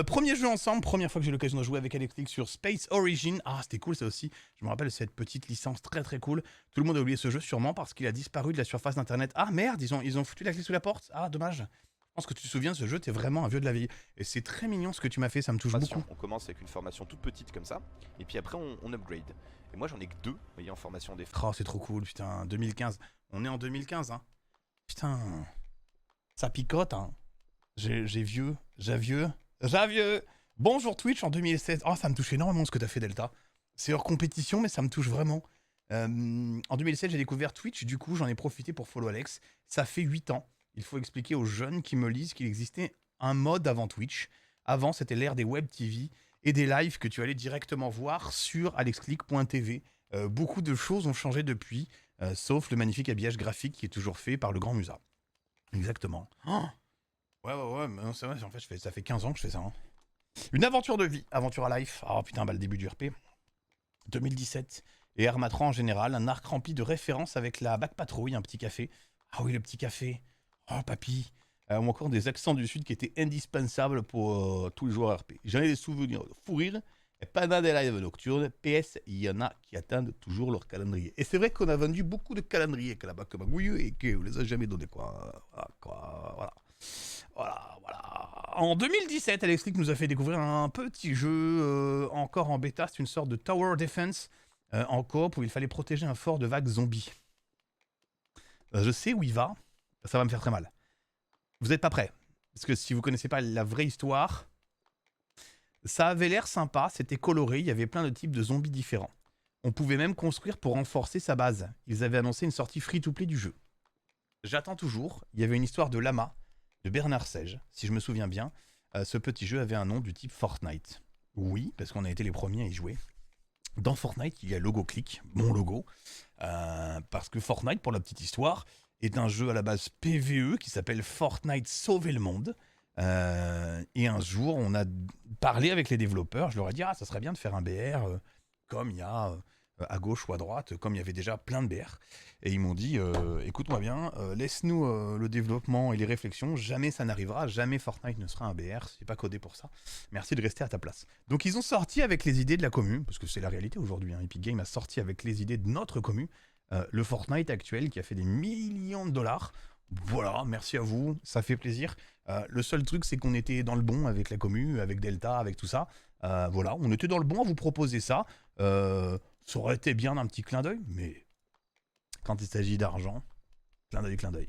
Premier jeu ensemble, première fois que j'ai l'occasion de jouer avec Alex Click sur Space Origin. Ah, c'était cool ça aussi. Je me rappelle cette petite licence très très cool. Tout le monde a oublié ce jeu sûrement parce qu'il a disparu de la surface d'internet. Ah merde, ils ont foutu la clé sous la porte. Ah, dommage. Je pense que tu te souviens de ce jeu, t'es vraiment un vieux de la vie. Et c'est très mignon ce que tu m'as fait, ça me touche beaucoup. On commence avec une formation toute petite comme ça, et puis après on upgrade. Et moi j'en ai que 2, vous voyez, en formation des Oh, c'est trop cool, putain, 2015. On est en 2015, hein. Putain, ça picote, hein. J'ai vieux. Bonjour Twitch en 2016. Oh, ça me touche énormément ce que t'as fait, Delta. C'est hors compétition, mais ça me touche vraiment. En 2017, j'ai découvert Twitch, du coup, j'en ai profité pour follow Alex. Ça fait 8 ans. Il faut expliquer aux jeunes qui me lisent qu'il existait un mode avant Twitch. Avant, c'était l'ère des web TV et des lives que tu allais directement voir sur alexclick.tv. Beaucoup de choses ont changé depuis, sauf le magnifique habillage graphique qui est toujours fait par le Grand Musa. Exactement. Oh ouais, mais non, c'est vrai, en fait, ça fait 15 ans que je fais ça. Hein. Une aventure de vie, aventure à life. Oh putain, bah le début du RP. 2017. Et Armatra en général, un arc rempli de références avec la Bac Patrouille, un petit café. Ah oui, le petit café. Oh papy. Ou encore des accents du Sud qui étaient indispensables pour tous les joueurs RP. J'en ai des souvenirs de fou rire. Et pendant des lives nocturnes, PS, il y en a qui attendent toujours leur calendrier. Et c'est vrai qu'on a vendu beaucoup de calendriers avec la Bac Magouille et qu'on les a jamais donnés, quoi. Voilà. En 2017, Alexlick nous a fait découvrir un petit jeu encore en bêta. C'est une sorte de Tower Defense en coop où il fallait protéger un fort de vagues zombies. Je sais où il va. Ça va me faire très mal. Vous n'êtes pas prêts. Parce que si vous ne connaissez pas la vraie histoire, ça avait l'air sympa, c'était coloré, il y avait plein de types de zombies différents. On pouvait même construire pour renforcer sa base. Ils avaient annoncé une sortie free-to-play du jeu. J'attends toujours. Il y avait une histoire de lama, de Bernard Sage, si je me souviens bien. Ce petit jeu avait un nom du type Fortnite. Oui, parce qu'on a été les premiers à y jouer. Dans Fortnite, il y a Logo Click, mon logo. Parce que Fortnite, pour la petite histoire, est un jeu à la base PvE qui s'appelle Fortnite Sauver le Monde. Et un jour, on a parlé avec les développeurs. Je leur ai dit, ça serait bien de faire un BR comme il y a à gauche ou à droite, comme il y avait déjà plein de BR. Et ils m'ont dit, écoute-moi bien, laisse-nous le développement et les réflexions. Jamais ça n'arrivera, jamais Fortnite ne sera un BR. C'est pas codé pour ça. Merci de rester à ta place. Donc ils ont sorti avec les idées de la commu, parce que c'est la réalité aujourd'hui. Epic Games a sorti avec les idées de notre commu le Fortnite actuel qui a fait des millions de dollars. Voilà, merci à vous, ça fait plaisir. Le seul truc, c'est qu'on était dans le bon avec la commu, avec Delta, avec tout ça. Voilà, on était dans le bon à vous proposer ça. Ça aurait été bien d'un petit clin d'œil, mais quand il s'agit d'argent, clin d'œil.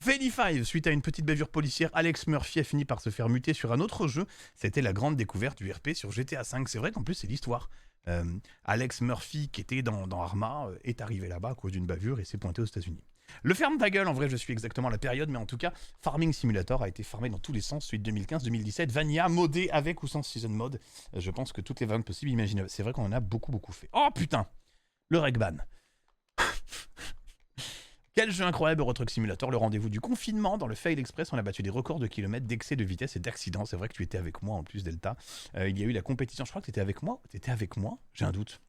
Veni5, suite à une petite bavure policière, Alex Murphy a fini par se faire muter sur un autre jeu. C'était la grande découverte du RP sur GTA V. C'est vrai qu'en plus, c'est l'histoire. Alex Murphy, qui était dans Arma, est arrivé là-bas à cause d'une bavure et s'est pointé aux États-Unis. Le ferme ta gueule, en vrai, je suis exactement la période, mais en tout cas, Farming Simulator a été farmé dans tous les sens, suite 2015-2017, Vanilla, modé avec ou sans Season Mode. Je pense que toutes les vannes possibles, imaginables. C'est vrai qu'on en a beaucoup fait. Oh putain, le Regban. Quel jeu incroyable, Euro Truck Simulator, le rendez-vous du confinement. Dans le Fail Express, on a battu des records de kilomètres, d'excès de vitesse et d'accidents. C'est vrai que tu étais avec moi en plus, Delta. Il y a eu la compétition, je crois que tu étais avec moi. T'étais avec moi? J'ai un doute.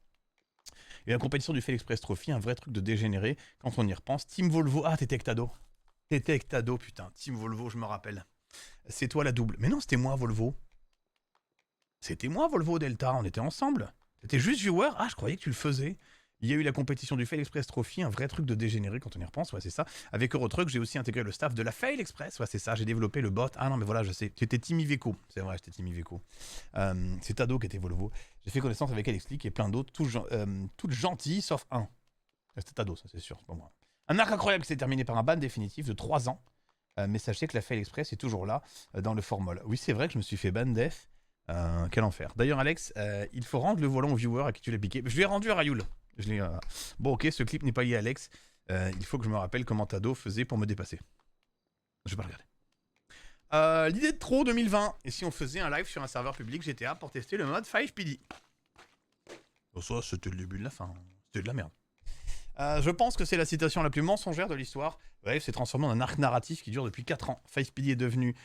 Et la compétition du Fail Express Trophy, un vrai truc de dégénéré quand on y repense. Team Volvo, t'étais avec Tado. T'étais avec Tado, putain. Team Volvo, je me rappelle. C'est toi la double. Mais non, c'était moi, Volvo. C'était moi, Volvo, Delta. On était ensemble. T'étais juste viewer. Je croyais que tu le faisais. Il y a eu la compétition du Fail Express Trophy, un vrai truc de dégénéré quand on y repense, ouais c'est ça. Avec Eurotruck, j'ai aussi intégré le staff de la Fail Express, ouais c'est ça, j'ai développé le bot. Ah non mais voilà, je sais, tu étais Team Iveco, c'est vrai, j'étais Team Iveco. C'est Tado qui était Volvo. J'ai fait connaissance avec Alexlick et plein d'autres, toutes gentilles, sauf un. C'était Tado, ça c'est sûr, c'est pas moi. Un arc incroyable qui s'est terminé par un ban définitif de 3 ans. Mais sachez que la Fail Express est toujours là, dans le formol. Oui c'est vrai que je me suis fait ban def. Quel enfer. D'ailleurs Alex, il faut rendre le volant au viewer à qui tu l'as piqué. Je lui ai rendu à Rayoul. Bon ok, ce clip n'est pas lié à Alex. Il faut que je me rappelle comment Tado faisait pour me dépasser. Je vais pas regarder. L'idée de trop 2020. Et si on faisait un live sur un serveur public GTA pour tester le mode 5PD? Bon, ça c'était le début de la fin. C'était de la merde. Je pense que c'est la citation la plus mensongère de l'histoire. Bref, c'est transformé en un arc narratif qui dure depuis 4 ans. 5PD est devenu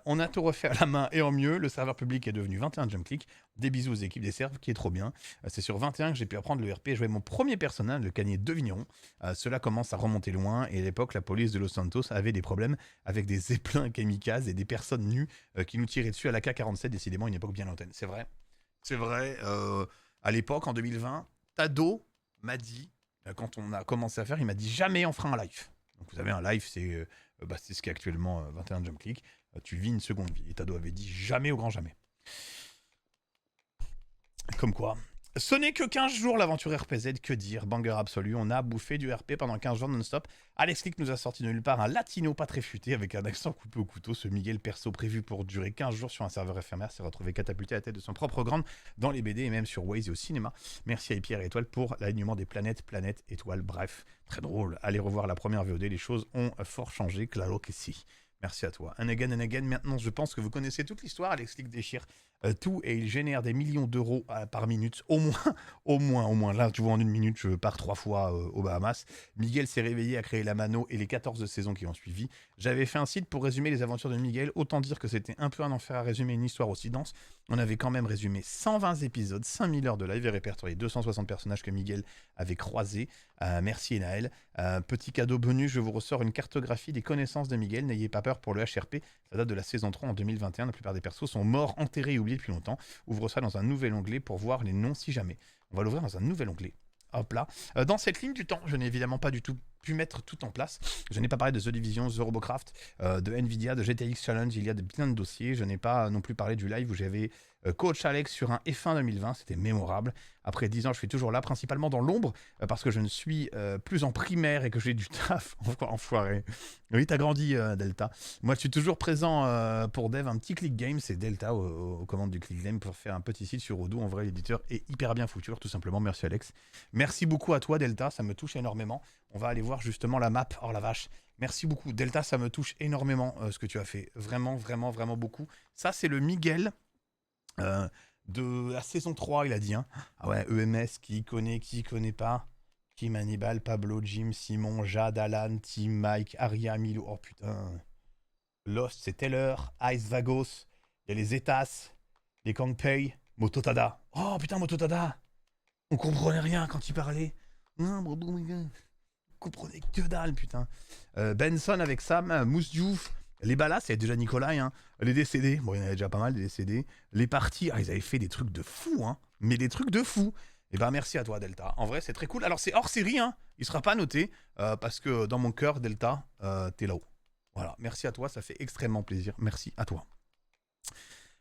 on a tout refait à la main et en mieux. Le serveur public est devenu 21 jump click. Des bisous aux équipes des servs qui est trop bien. C'est sur 21 que j'ai pu apprendre le RP et jouer mon premier personnage, le canier de vigneron. Cela commence à remonter loin et à l'époque, la police de Los Santos avait des problèmes avec des zeppelins kamikazes et des personnes nues qui nous tiraient dessus à la K-47. Décidément, une époque bien lointaine. C'est vrai. C'est vrai. À l'époque, en 2020, Tado m'a dit, quand on a commencé à faire, il m'a dit jamais on fera un live. Donc vous avez un live, c'est ce qui est actuellement 21 jump click. tu vis une seconde vie. Et Tado avait dit jamais au grand jamais. Comme quoi. Ce n'est que 15 jours l'aventure RPZ, que dire, banger absolu, on a bouffé du RP pendant 15 jours non-stop. Alex Click nous a sorti de nulle part un latino pas très futé avec un accent coupé au couteau. Ce Miguel perso prévu pour durer 15 jours sur un serveur éphémère s'est retrouvé catapulté à la tête de son propre grande dans les BD et même sur Waze et au cinéma. Merci à Pierre et Étoile pour l'alignement des planètes, étoiles, bref, très drôle. Allez revoir la première VOD, les choses ont fort changé, claro que si. Merci à toi. And again. Maintenant, je pense que vous connaissez toute l'histoire. Alex Click déchire tout et il génère des millions d'euros par minute. Au moins. Là, tu vois, en une minute, je pars 3 fois aux Bahamas. Miguel s'est réveillé à créer la Mano et les 14 saisons qui ont suivi. J'avais fait un site pour résumer les aventures de Miguel. Autant dire que c'était un peu un enfer à résumer une histoire aussi dense. On avait quand même résumé 120 épisodes, 5000 heures de live et répertorié 260 personnages que Miguel avait croisés. Merci Enaël. Petit cadeau bonus, je vous ressors une cartographie des connaissances de Miguel. N'ayez pas peur pour le HRP. Ça date de la saison 3 en 2021. La plupart des persos sont morts, enterrés et oubliés depuis longtemps. Ouvre ça dans un nouvel onglet pour voir les noms si jamais. On va l'ouvrir dans un nouvel onglet. Hop là. Dans cette ligne du temps, je n'ai évidemment pas du tout pu mettre tout en place. Je n'ai pas parlé de The Division, The Robocraft, de Nvidia, de GTX Challenge. Il y a plein de dossiers. Je n'ai pas non plus parlé du live où j'avais coach Alex sur un F1 2020. C'était mémorable. Après 10 ans, je suis toujours là, principalement dans l'ombre, parce que je ne suis plus en primaire et que j'ai du taf. Enfoiré. Oui, t'as grandi, Delta. Moi, je suis toujours présent pour Dev, un petit Click Game. C'est Delta aux commandes du Click Game pour faire un petit site sur Odoo. En vrai, l'éditeur est hyper bien foutu, tout simplement. Merci, Alex. Merci beaucoup à toi, Delta. Ça me touche énormément. On va aller voir justement la map. Oh la vache. Merci beaucoup. Delta, ça me touche énormément ce que tu as fait. Vraiment beaucoup. Ça, c'est le Miguel de la saison 3, il a dit. Hein. Ah ouais, EMS, qui connaît pas. Kim, Hannibal, Pablo, Jim, Simon, Jade, Alan, Tim, Mike, Aria, Milo. Oh putain. Lost, c'est Taylor, Ice Vagos. Il y a les Etas, les Kangpei, Mototada. Oh putain, Mototada. On comprenait rien quand il parlait. Non, on comprenait que dalle, putain. Benson avec Sam, Mousse Diouf. Les Balas, c'est déjà Nicolas, hein. Les décédés, bon, il y en avait déjà pas mal, des décédés. Les parties, ils avaient fait des trucs de fou, hein. Mais des trucs de fou. Et ben merci à toi, Delta. En vrai, c'est très cool. Alors, c'est hors série, hein. Il sera pas noté, parce que dans mon cœur, Delta, t'es là-haut. Voilà, merci à toi, ça fait extrêmement plaisir. Merci à toi.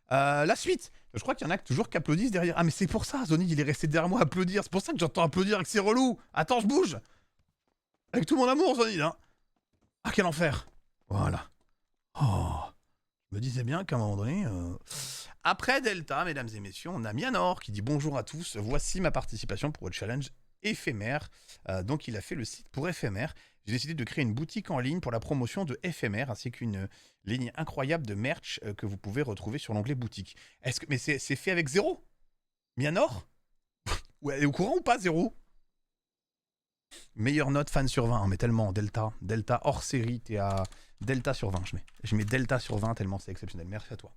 La suite. Je crois qu'il y en a toujours qui applaudissent derrière. Ah, mais c'est pour ça, Zonid, il est resté derrière moi à applaudir. C'est pour ça que j'entends applaudir avec ses relous. Attends, je bouge. Avec tout mon amour, Zonid, hein. Ah, quel enfer. Voilà. Oh, je me disais bien qu'à un moment donné... Après Delta, mesdames et messieurs, on a Mianor qui dit bonjour à tous. Voici ma participation pour le challenge éphémère. Donc il a fait le site pour éphémère. J'ai décidé de créer une boutique en ligne pour la promotion de éphémère ainsi qu'une ligne incroyable de merch que vous pouvez retrouver sur l'onglet boutique. Mais c'est fait avec Zéro Mianor? Ouais, elle est au courant ou pas, Zéro? Meilleure note, fan sur 20. Mais tellement, Delta hors série, t'es à Delta sur 20. Je mets Delta sur 20 tellement c'est exceptionnel. Merci à toi.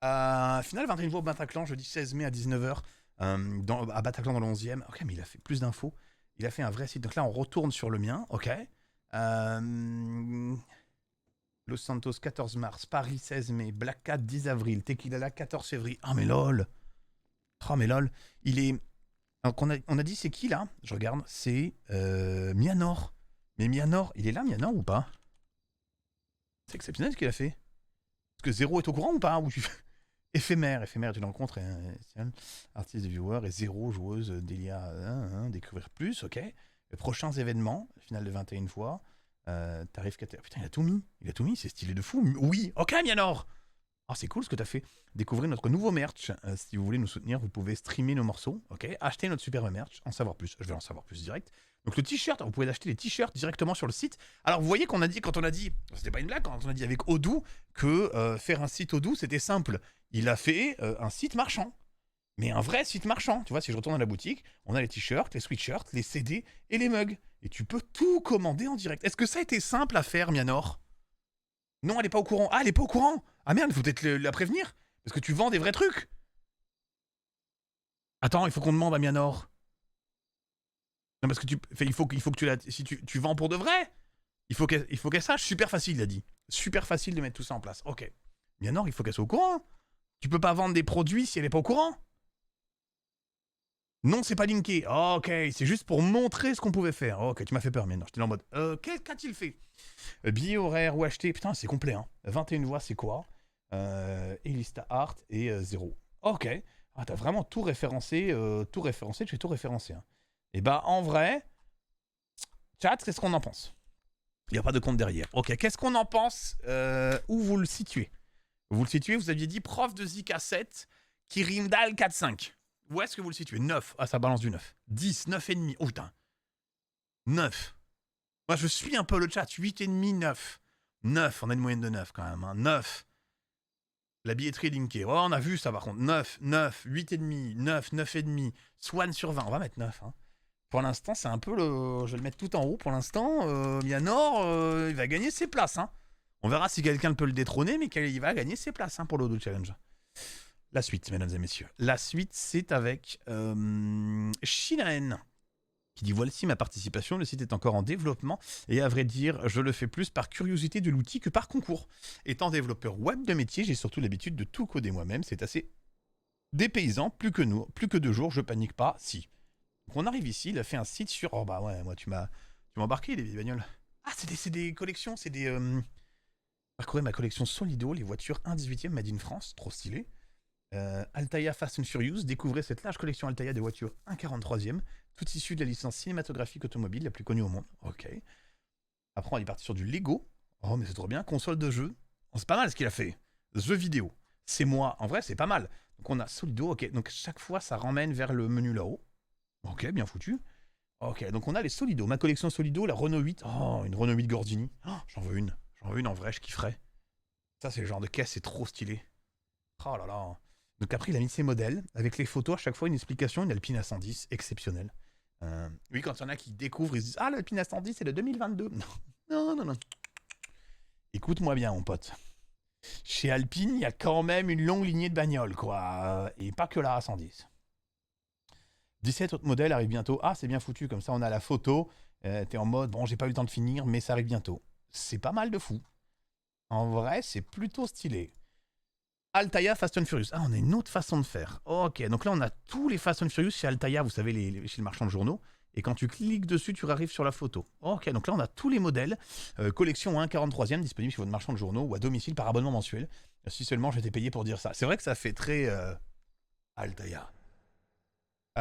Final, 21 voix au Bataclan, jeudi 16 mai à 19h à Bataclan dans le 11e. Ok, mais il a fait plus d'infos. Il a fait un vrai site. Donc là, on retourne sur le mien. Ok. Los Santos, 14 mars. Paris, 16 mai. Black Cat, 10 avril. Tequila, 14 février. Ah, mais lol. Oh, mais lol. Il est... Alors, on a dit c'est qui là? Je regarde. C'est Mianor. Mais Mianor, il est là, Mianor, ou pas? C'est exceptionnel ce qu'il a fait. Est-ce que Zéro est au courant ou pas? Éphémère, tu l'encontres, artiste de viewer, et Zéro, joueuse d'Elia, découvrir plus, ok. Les prochains événements, finale de 21 fois, tarif 4... Putain, il a tout mis, c'est stylé de fou. Oui, ok, Mianor. Oh, c'est cool ce que t'as fait. Découvrez notre nouveau merch. Si vous voulez nous soutenir, vous pouvez streamer nos morceaux, ok. Achetez notre superbe merch, en savoir plus. Je vais en savoir plus direct. Donc le t-shirt, vous pouvez acheter les t-shirts directement sur le site. Alors vous voyez qu'on a dit, quand on a dit, c'était pas une blague, quand on a dit avec Odoo que faire un site Odoo c'était simple. Il a fait un site marchand. Mais un vrai site marchand. Tu vois, si je retourne à la boutique, on a les t-shirts, les sweatshirts, les CD et les mugs. Et tu peux tout commander en direct. Est-ce que ça a été simple à faire, Mianor? Non, elle est pas au courant. Ah, elle est pas au courant. Ah merde, il faut peut-être la prévenir. Parce que tu vends des vrais trucs. Attends, il faut qu'on demande à Mianor. Non, parce que il faut que tu la... Si tu vends pour de vrai, il faut qu'elle sache. Super facile, il a dit. Super facile de mettre tout ça en place. Ok. Mianor, il faut qu'elle soit au courant. Tu peux pas vendre des produits si elle est pas au courant. Non, c'est pas linké. Ok, c'est juste pour montrer ce qu'on pouvait faire. Ok, tu m'as fait peur maintenant. J'étais là en mode, qu'a-t-il fait? Billet horaire ou acheter. Putain, c'est complet, hein. 21 voix, c'est quoi? Elista Art et 0. Ok. Ah, t'as vraiment tout référencé, tu fais tout référencer. Hein. Et bah, en vrai, chat, qu'est-ce qu'on en pense? Il n'y a pas de compte derrière. Ok, qu'est-ce qu'on en pense? Où vous le situez? Vous le situez, vous aviez dit prof de Zika 7, Kirimdal 4-5. Où est-ce que vous le situez? 9. Ah, ça balance du 9. 10, 9,5. Oh putain. 9. Moi, je suis un peu le chat. 8,5, 9. 9, on a une moyenne de 9 quand même. Hein. 9. La billetterie est linkée. Oh, on a vu ça par contre. 9, 9, 8,5, 9, 9,5. Swan sur 20. On va mettre 9. Hein. Pour l'instant, c'est un peu le... Je vais le mettre tout en haut. Pour l'instant, Mianor, il va gagner ses places. Hein. On verra si quelqu'un peut le détrôner, mais il va gagner ses places hein, pour l'Odo Challenge. La suite, mesdames et messieurs. La suite, c'est avec Shinaen, qui dit « Voici ma participation, le site est encore en développement, et à vrai dire, je le fais plus par curiosité de l'outil que par concours. Étant développeur web de métier, j'ai surtout l'habitude de tout coder moi-même, c'est assez dépaysant, plus que 2 jours, je panique pas, si. » Donc on arrive ici, il a fait un site sur... Oh bah ouais, moi tu m'as embarqué les vieilles bagnoles. Ah, c'est des collections, c'est des... Parcourez ma collection Solido, les voitures 1/18e Made in France, trop stylé. Altaïa Fast and Furious, découvrez cette large collection Altaïa des voitures 1/43e, toutes issues de la licence cinématographique automobile la plus connue au monde. Ok. Après, on est parti sur du Lego. Oh, mais c'est trop bien. Console de jeu. Oh, c'est pas mal ce qu'il a fait. Jeux vidéo. C'est moi. En vrai, c'est pas mal. Donc, on a Solido. Ok. Donc, chaque fois, ça ramène vers le menu là-haut. Ok, bien foutu. Ok. Donc, on a les Solido. Ma collection Solido, la Renault 8. Oh, une Renault 8 Gordini. Oh, j'en veux une. J'en veux une en vrai, je kifferais. Ça, c'est le genre de caisse, c'est trop stylé. Oh là là. Donc après, il a mis ses modèles, avec les photos, à chaque fois une explication, une Alpine A110, exceptionnelle. Oui, quand il y en a qui découvrent, ils se disent « Ah, l'Alpine A110, c'est de 2022 !» Non. Écoute-moi bien, mon pote. Chez Alpine, il y a quand même une longue lignée de bagnoles, quoi. Et pas que la A110. 17 autres modèles arrivent bientôt. Ah, c'est bien foutu, comme ça on a la photo. T'es en mode « Bon, j'ai pas eu le temps de finir, mais ça arrive bientôt. » C'est pas mal de fou. En vrai, c'est plutôt stylé. Altaïa Fast and Furious. Ah, on a une autre façon de faire. Ok, donc là, on a tous les Fast and Furious chez Altaïa, vous savez, chez le marchand de journaux. Et quand tu cliques dessus, tu arrives sur la photo. Ok, donc là, on a tous les modèles. Collection 1/43e, disponible chez votre marchand de journaux ou à domicile par abonnement mensuel. Si seulement j'étais payé pour dire ça. C'est vrai que ça fait très Altaïa.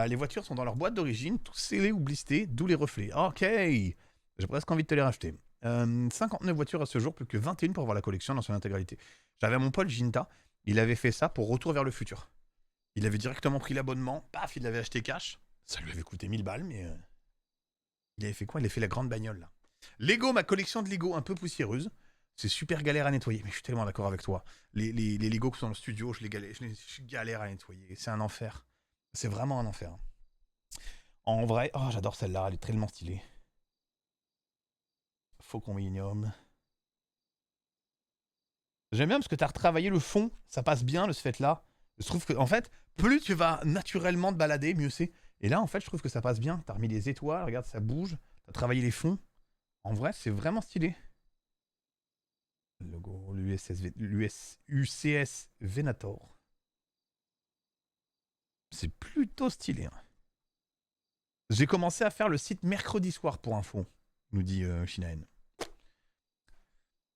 Les voitures sont dans leur boîte d'origine, tous scellés ou blistés, d'où les reflets. Ok, j'ai presque envie de te les racheter. 59 voitures à ce jour, plus que 21 pour voir la collection dans son intégralité. J'avais mon pote Ginta. Il avait fait ça pour Retour vers le futur. Il avait directement pris l'abonnement, paf, il l'avait acheté cash. Ça lui avait coûté 1000 balles, mais... Il avait fait quoi? Il avait fait la grande bagnole, là. Lego, ma collection de Lego un peu poussiéreuse. C'est super galère à nettoyer, mais je suis tellement d'accord avec toi. Les Lego qui sont dans le studio, je galère à nettoyer. C'est un enfer. C'est vraiment un enfer. En vrai, oh, j'adore celle-là, elle est tellement stylée. Faucon Minium. J'aime bien parce que tu as retravaillé le fond, ça passe bien le ce fait-là. Je trouve que, en fait, plus tu vas naturellement te balader, mieux c'est. Et là, en fait, je trouve que ça passe bien. Tu as remis les étoiles, regarde, ça bouge. Tu as travaillé les fonds. En vrai, c'est vraiment stylé. Le logo, l'UCS Venator. C'est plutôt stylé. Hein. J'ai commencé à faire le site mercredi soir pour info, nous dit Shinaen.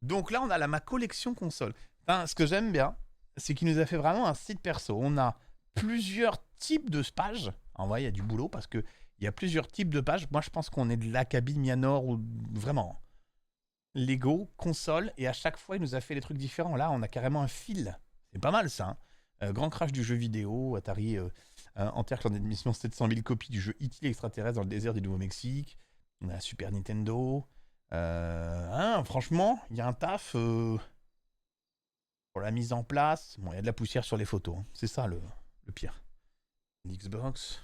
Donc là, on a ma collection console. Enfin, ce que j'aime bien, c'est qu'il nous a fait vraiment un site perso. On a plusieurs types de pages. En vrai, il y a du boulot parce qu'il y a plusieurs types de pages. Moi, je pense qu'on est de l'Akabi, Mianor ou vraiment Lego, console. Et à chaque fois, il nous a fait des trucs différents. Là, on a carrément un fil. C'est pas mal, ça. Hein. Grand crash du jeu vidéo. Atari enterre en admission 700 000 copies du jeu E.T. extraterrestre dans le désert du Nouveau-Mexique. On a la Super Nintendo. Franchement, il y a un taf pour la mise en place. Bon, il y a de la poussière sur les photos. Hein. C'est ça le pire. L'Xbox.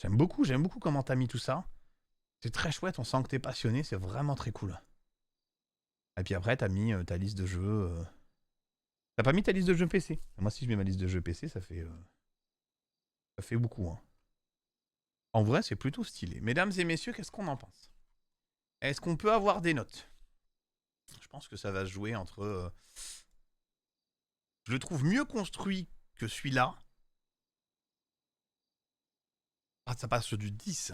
J'aime beaucoup comment t'as mis tout ça. C'est très chouette, on sent que t'es passionné, c'est vraiment très cool. Et puis après, t'as mis ta liste de jeux. T'as pas mis ta liste de jeux PC. Moi, si je mets ma liste de jeux PC, ça fait beaucoup. Hein. En vrai, c'est plutôt stylé. Mesdames et messieurs, qu'est-ce qu'on en pense? Est-ce qu'on peut avoir des notes? Je pense que ça va se jouer entre... Je le trouve mieux construit que celui-là. Ah, ça passe sur du 10.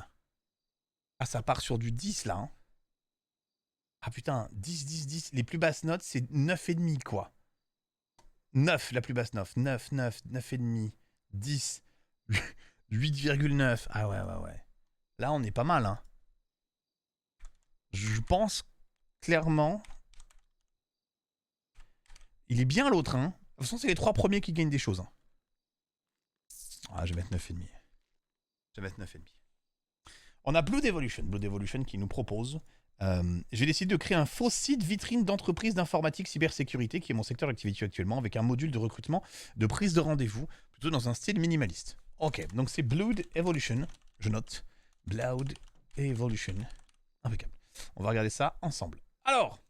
Ah, ça part sur du 10, là. Hein. Ah, putain, 10, 10, 10. Les plus basses notes, c'est 9,5, quoi. 9, la plus basse note. 9, 9, 9,5. 10. 8,9. Ah, ouais. Là, on est pas mal, hein. Je pense clairement... Il est bien l'autre, hein. De toute façon, c'est les 3 premiers qui gagnent des choses. Hein. Ah, je vais mettre 9,5. Je vais mettre 9,5. On a Blood Evolution qui nous propose... j'ai décidé de créer un faux site vitrine d'entreprise d'informatique cybersécurité, qui est mon secteur d'activité actuellement, avec un module de recrutement de prise de rendez-vous, plutôt dans un style minimaliste. Ok, donc c'est Blood Evolution. Je note. Blood Evolution. Impeccable. On va regarder ça ensemble. Alors...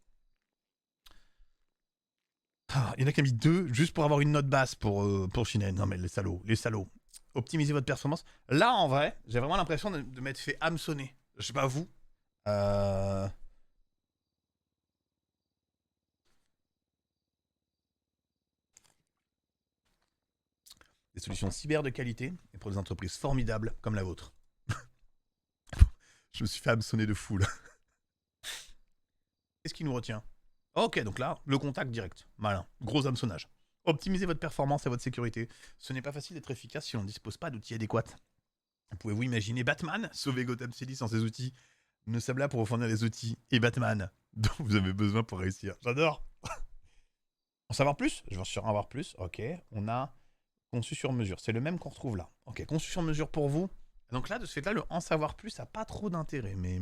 il y en a qui ont mis 2 juste pour avoir une note basse pour Chinen. Non mais les salauds. Optimisez votre performance. Là en vrai, j'ai vraiment l'impression de m'être fait hameçonner. Je sais pas vous. Des solutions cyber de qualité et pour des entreprises formidables comme la vôtre. Je me suis fait hameçonner de fou là. Qu'est-ce qui nous retient? Ok, donc là, le contact direct. Malin. Gros hameçonnage. Optimisez votre performance et votre sécurité. Ce n'est pas facile d'être efficace si on ne dispose pas d'outils adéquats. Pouvez-vous imaginer Batman sauver Gotham City sans ses outils? Nous sommes là pour vous fournir les outils et Batman dont vous avez besoin pour réussir. J'adore. En savoir plus? Je vais sur en avoir plus. Ok, on a conçu sur mesure. C'est le même qu'on retrouve là. Ok, conçu sur mesure pour vous. Donc là, de ce fait-là, le en savoir plus n'a pas trop d'intérêt. Mais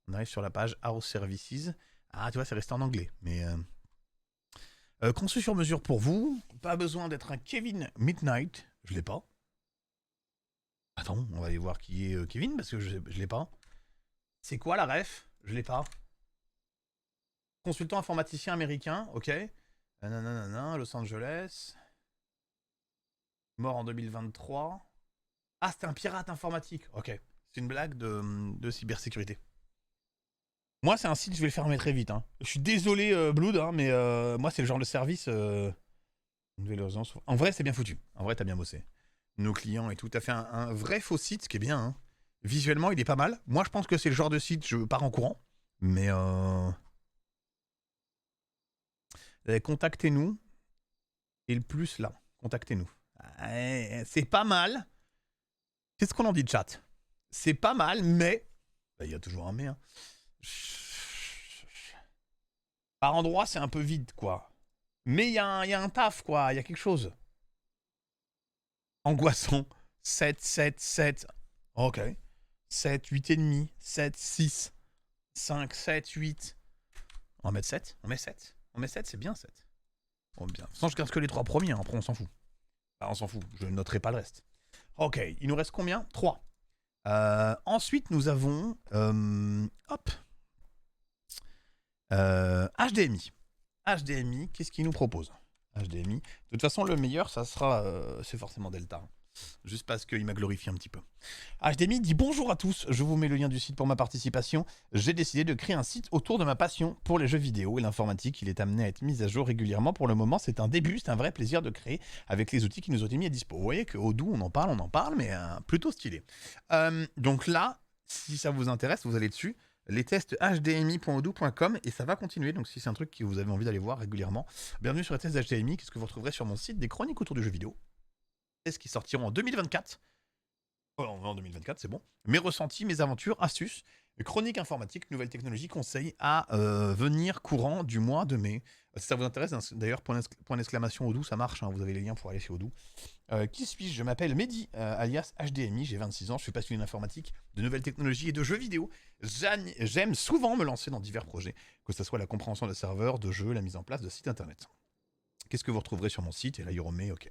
on arrive sur la page House Services. Ah, tu vois, c'est resté en anglais. Mais conçu sur mesure pour vous. Pas besoin d'être un Kevin Midnight. Je l'ai pas. Attends, on va aller voir qui est Kevin parce que je l'ai pas. C'est quoi la ref? Je l'ai pas. Consultant informaticien américain, ok. Nanana, Los Angeles. Mort en 2023. Ah, c'était un pirate informatique. Ok. C'est une blague de cybersécurité. Moi, c'est un site, je vais le fermer très vite. Hein. Je suis désolé, Blood, hein, mais moi, c'est le genre de service... Nouvelle urgence. En vrai, c'est bien foutu. En vrai, t'as bien bossé. Nos clients et tout. T'as fait un vrai faux site, ce qui est bien. Hein. Visuellement, il est pas mal. Moi, je pense que c'est le genre de site, je pars en courant. Mais... contactez-nous. Et le plus, là. Contactez-nous. C'est pas mal. Qu'est-ce qu'on en dit, chat? C'est pas mal, mais... Il y a toujours un mais. Hein. Par endroit, c'est un peu vide, quoi. Mais il y a un taf, quoi. Il y a quelque chose. Angoissant. 7, 7, 7. Ok. 7, 8,5. 7, 6. 5, 7, 8. On va mettre 7. On met 7. On met 7, c'est bien 7. Bon, bien. Sans je garde que les 3 premiers. Hein. Après, on s'en fout. Enfin, on s'en fout. Je ne noterai pas le reste. Ok. Il nous reste combien? 3. Ensuite, nous avons... hop. HDMI. HDMI, qu'est-ce qu'il nous propose? HDMI. De toute façon, le meilleur, ça sera... c'est forcément Delta. Hein. Juste parce qu'il m'a glorifié un petit peu. HDMI dit bonjour à tous. Je vous mets le lien du site pour ma participation. J'ai décidé de créer un site autour de ma passion pour les jeux vidéo et l'informatique. Il est amené à être mis à jour régulièrement. Pour le moment, c'est un début. C'est un vrai plaisir de créer avec les outils qui nous ont été mis à dispo. Vous voyez que Odoo, on en parle, mais plutôt stylé. Donc là, si ça vous intéresse, vous allez dessus. Les tests hdmi.odoo.com et ça va continuer. Donc si c'est un truc que vous avez envie d'aller voir régulièrement, bienvenue sur les tests HDMI. Qu'est-ce que vous retrouverez sur mon site? Des chroniques autour du jeu vidéo. Tests qui sortiront en 2024. En 2024, c'est bon. Mes ressentis, mes aventures, astuces, chroniques informatiques, nouvelles technologies, conseils à venir courant du mois de mai. Si ça vous intéresse, d'ailleurs, point d'exclamation Odoo, ça marche. Hein, vous avez les liens pour aller chez Odoo. Qui suis-je? Je m'appelle Mehdi, alias HDMI. J'ai 26 ans. Je suis passionné d'informatique, de nouvelles technologies et de jeux vidéo. J'aime souvent me lancer dans divers projets, que ce soit la compréhension de serveurs, de jeux, la mise en place de sites internet. Qu'est-ce que vous retrouverez sur mon site? Et là, il remet, ok.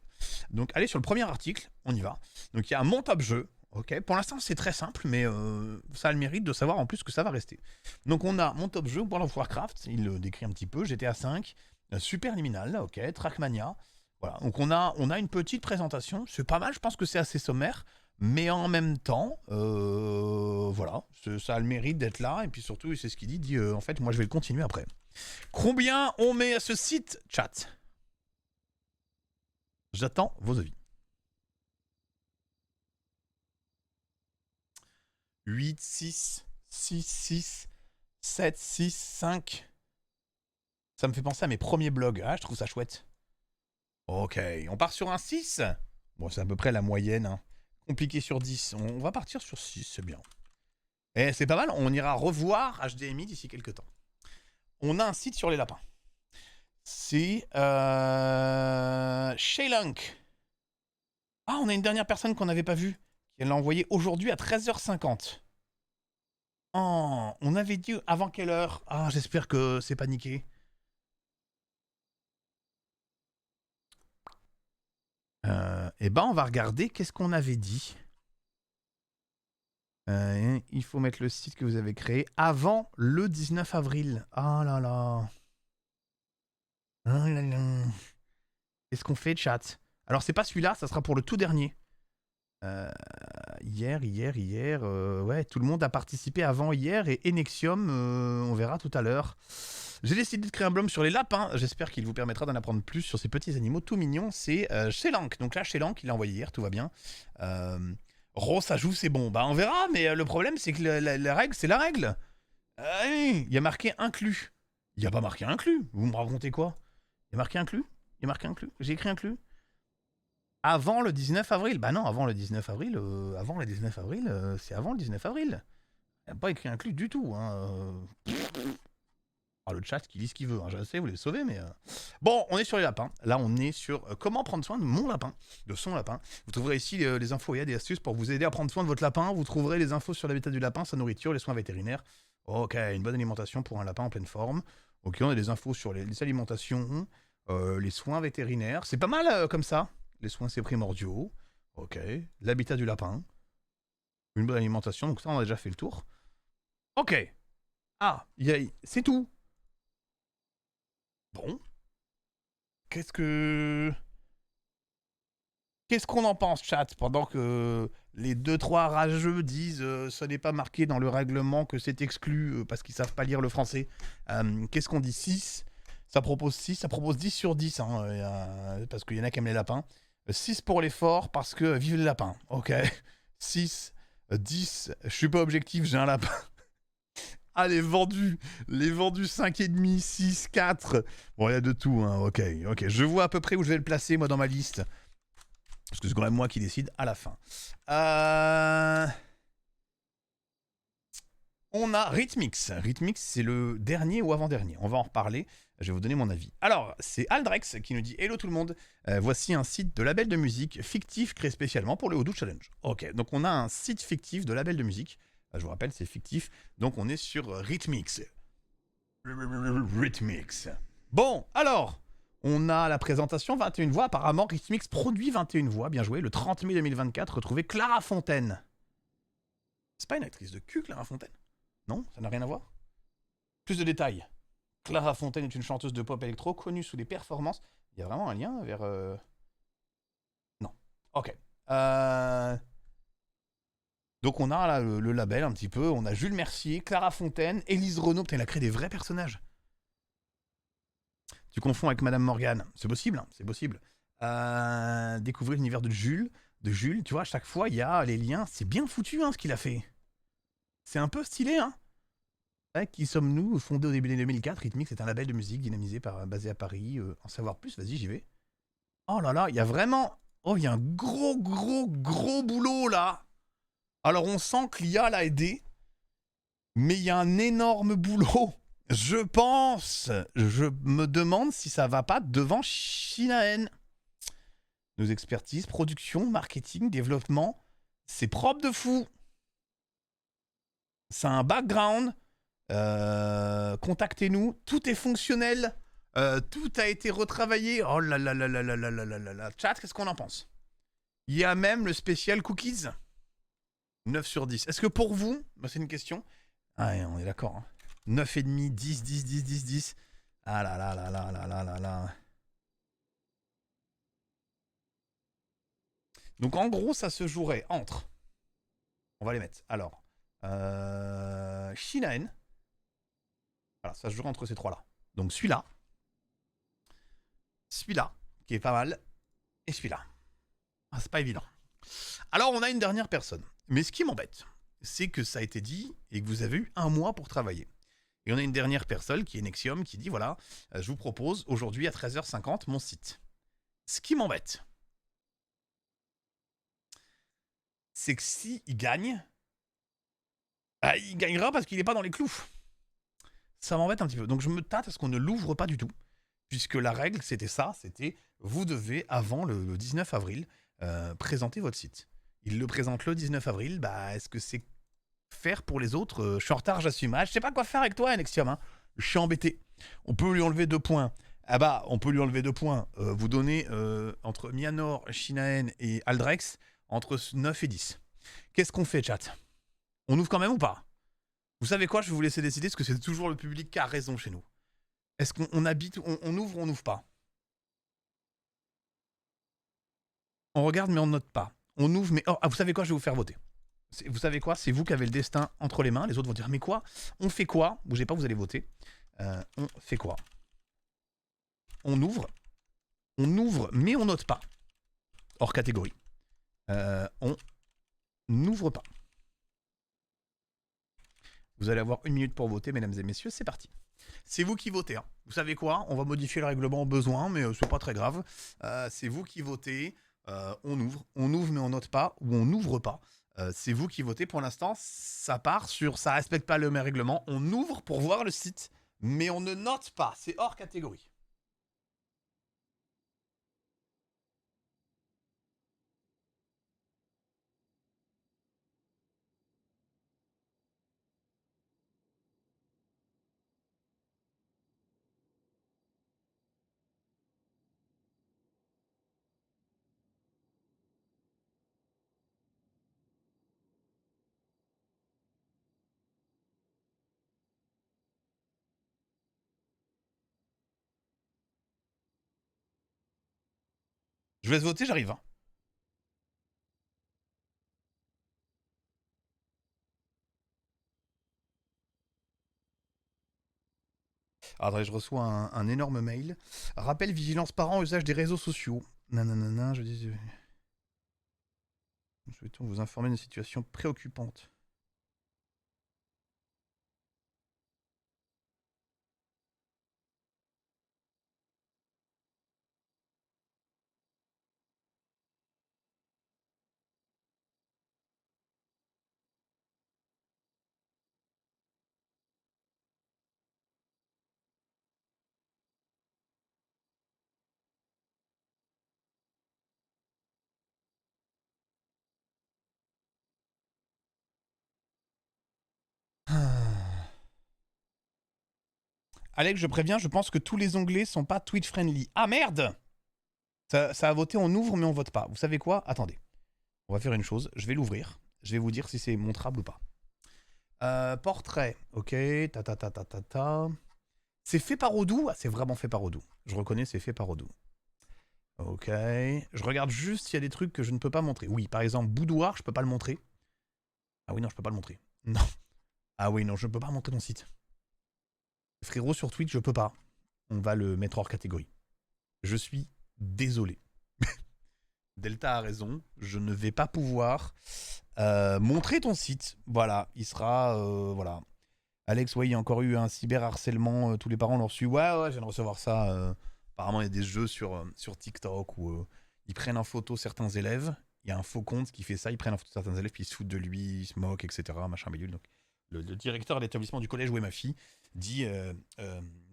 Donc, allez sur le premier article, on y va. Donc, il y a mon top jeu, ok. Pour l'instant, c'est très simple, mais ça a le mérite de savoir en plus que ça va rester. Donc, on a mon top jeu, World of Warcraft, il le décrit un petit peu, GTA 5, Superliminal, ok, Trackmania. Voilà, donc on a une petite présentation, c'est pas mal, je pense que c'est assez sommaire, mais en même temps, voilà, ça a le mérite d'être là, et puis surtout, c'est ce qu'il dit, en fait, moi je vais le continuer après. Combien on met à ce site, chat? J'attends vos avis. 8, 6, 6, 6, 7, 6, 5. Ça me fait penser à mes premiers blogs. Ah, je trouve ça chouette. Ok, on part sur un 6. Bon, c'est à peu près la moyenne. Hein. Compliqué sur 10. On va partir sur 6, c'est bien. Et c'est pas mal, on ira revoir HDMI d'ici quelques temps. On a un site sur les lapins. C'est Shaylunk. Ah, on a une dernière personne qu'on n'avait pas vue. Elle l'a envoyé aujourd'hui à 13h50. Oh, on avait dit avant quelle heure? Ah, j'espère que c'est pas niqué. Eh ben, on va regarder qu'est-ce qu'on avait dit. Il faut mettre le site que vous avez créé avant le 19 avril. Ah là là. Ah là là. Qu'est-ce qu'on fait, chat? Alors, c'est pas celui-là, ça sera pour le tout dernier. Hier. Ouais, tout le monde a participé avant hier et Enexium, on verra tout à l'heure. J'ai décidé de créer un blog sur les lapins. J'espère qu'il vous permettra d'en apprendre plus sur ces petits animaux tout mignons. C'est Shaylunk. Donc là, Shaylunk, il l'a envoyé hier, tout va bien. Rose, ça joue, c'est bon. Bah, on verra, mais le problème, c'est que la règle, c'est la règle. Il y a marqué inclus. Il n'y a pas marqué inclus. Vous me racontez quoi? Il y a marqué inclus? Il y a marqué inclus? J'ai écrit inclus? Avant le 19 avril. Bah non, avant le 19 avril, c'est avant le 19 avril. Il n'y a pas écrit inclus du tout. Hein. Le chat qui lit ce qu'il veut. Hein. Je sais, vous les sauvez, mais... Bon, on est sur les lapins. Là, on est sur comment prendre soin de mon lapin, de son lapin. Vous trouverez ici les infos et des astuces pour vous aider à prendre soin de votre lapin. Vous trouverez les infos sur l'habitat du lapin, sa nourriture, les soins vétérinaires. Ok, une bonne alimentation pour un lapin en pleine forme. Ok, on a des infos sur les alimentations, les soins vétérinaires. C'est pas mal comme ça. Les soins, c'est primordiaux. Ok. L'habitat du lapin. Une bonne alimentation. Donc ça, on a déjà fait le tour. Ok. Ah, c'est tout. Bon. Qu'est-ce qu'on en pense, chat? Pendant que les 2-3 rageux disent ce n'est pas marqué dans le règlement que c'est exclu parce qu'ils savent pas lire le français. Qu'est-ce qu'on dit? 6. Ça propose 6. Ça propose 10 sur 10. Hein, parce qu'il y en a qui aiment les lapins. 6 pour l'effort parce que vive les lapins. Ok. 6, 10. Je suis pas objectif, j'ai un lapin. Ah, les vendus 5,5, 6, 4. Bon, il y a de tout, hein. Ok. Je vois à peu près où je vais le placer, moi, dans ma liste. Parce que c'est quand même moi qui décide à la fin. On a Rhythmix. Rhythmix, c'est le dernier ou avant-dernier. On va en reparler. Je vais vous donner mon avis. Alors, c'est Aldrex qui nous dit « Hello tout le monde, voici un site de label de musique fictif créé spécialement pour le Odoo Challenge. » Ok, donc on a un site fictif de label de musique. Je vous rappelle, c'est fictif. Donc on est sur Rhythmix. Rhythmix. Bon, alors, on a la présentation 21 voix. Apparemment, Rhythmix produit 21 voix. Bien joué. Le 30 mai 2024, retrouvez Clara Fontaine. C'est pas une actrice de cul, Clara Fontaine? Non, ça n'a rien à voir. Plus de détails. Clara Fontaine est une chanteuse de pop électro connue sous les performances. Il y a vraiment un lien vers... Non. Ok. Donc on a là, le label un petit peu. On a Jules Mercier, Clara Fontaine, Élise Renaud. Putain, elle a créé des vrais personnages. Tu confonds avec Madame Morgane. C'est possible, hein, c'est possible. Découvrir l'univers de Jules. Tu vois, à chaque fois, il y a les liens. C'est bien foutu, hein, ce qu'il a fait. C'est un peu stylé, hein. Qui sommes-nous? Fondé au début des 2004, Rhythmix est un label de musique dynamisé basé à Paris. En savoir plus, vas-y, j'y vais. Oh là là, il y a vraiment... Oh, il y a un gros boulot, là. Alors, on sent que l'IA l'a aidé. Mais il y a un énorme boulot. Je me demande si ça va pas devant Shinaen. Nos expertises, production, marketing, développement, c'est propre de fou. C'est un background. Contactez-nous, tout est fonctionnel, tout a été retravaillé. Oh là là là là là là là là là. Chat, qu'est-ce qu'on en pense? Il y a même le spécial cookies. 9 sur 10. Est-ce que pour vous, bah, c'est une question. Ah, on est d'accord. Hein. 9,5, 10, 10, 10, 10, 10. Ah là là là là là là là là. Donc en gros, ça se jouerait entre... On va les mettre. Alors, Shinaen. Voilà, ça se jouerait entre ces trois-là. Donc celui-là, qui est pas mal, et celui-là. Ah, c'est pas évident. Alors, on a une dernière personne. Mais ce qui m'embête, c'est que ça a été dit et que vous avez eu 1 mois pour travailler. Et on a une dernière personne qui est Nexium qui dit voilà, je vous propose aujourd'hui à 13h50 mon site. Ce qui m'embête, c'est que s'il gagne, il gagnera parce qu'il n'est pas dans les clous. Ça m'embête un petit peu. Donc je me tâte à ce qu'on ne l'ouvre pas du tout. Puisque la règle, c'était ça, c'était vous devez, avant le 19 avril, présenter votre site. Il le présente le 19 avril, bah est-ce que c'est faire pour les autres? Je suis en retard, j'assume. Ah, je sais pas quoi faire avec toi, Nexium. Hein. Je suis embêté. On peut lui enlever 2 points. Ah bah, on peut lui enlever 2 points. Vous donnez entre Mianor, Shinaen et Aldrex entre 9 et 10. Qu'est-ce qu'on fait, chat? On ouvre quand même ou pas? Vous savez quoi? Je vais vous laisser décider parce que c'est toujours le public qui a raison chez nous. Est-ce qu'on habite, on ouvre ou on n'ouvre pas? On regarde mais on note pas. On ouvre mais... Oh, ah, vous savez quoi? Je vais vous faire voter. Vous savez quoi? C'est vous qui avez le destin entre les mains. Les autres vont dire mais quoi? On fait quoi? Bougez pas, vous allez voter. On fait quoi? On ouvre mais on note pas. Hors catégorie. On n'ouvre pas. Vous allez avoir 1 minute pour voter, mesdames et messieurs. C'est parti. C'est vous qui votez. Hein. Vous savez quoi? On va modifier le règlement au besoin, mais c'est pas très grave. C'est vous qui votez. On ouvre mais on note pas, ou on n'ouvre pas. C'est vous qui votez. Pour l'instant, ça part sur ça respecte pas le même règlement. On ouvre pour voir le site, mais on ne note pas. C'est hors catégorie. Je laisse voter, j'arrive. Hein. Ah, attendez, je reçois un énorme mail. Rappel vigilance parents, usage des réseaux sociaux. Nanana, je dis... Nous souhaitons vous informer d'une situation préoccupante. Alex, je préviens, je pense que tous les onglets sont pas Twitch friendly. Ah merde! Ça a voté, on ouvre mais on vote pas. Vous savez quoi? Attendez. On va faire une chose, je vais l'ouvrir. Je vais vous dire si c'est montrable ou pas. Portrait, ok, ta. C'est fait par Odoo? Ah, c'est vraiment fait par Odoo. Je reconnais, c'est fait par Odoo. Ok, je regarde juste s'il y a des trucs que je ne peux pas montrer. Oui, par exemple, boudoir, je peux pas le montrer. Ah oui, non, je peux pas le montrer. Non. Ah oui, non, je ne peux pas montrer ton site. Frérot, sur Twitch, je peux pas. On va le mettre hors catégorie. Je suis désolé. Delta a raison. Je ne vais pas pouvoir montrer ton site. Voilà, il sera... voilà. Alex, ouais, il y a encore eu un cyberharcèlement. Tous les parents l'ont reçu. Ouais, je viens de recevoir ça. Apparemment, il y a des jeux sur TikTok où ils prennent en photo certains élèves. Il y a un faux compte qui fait ça. Ils prennent en photo certains élèves, puis ils se foutent de lui, ils se moquent, etc. Machin bidule. Donc, le directeur de l'établissement du collège où est ma fille dit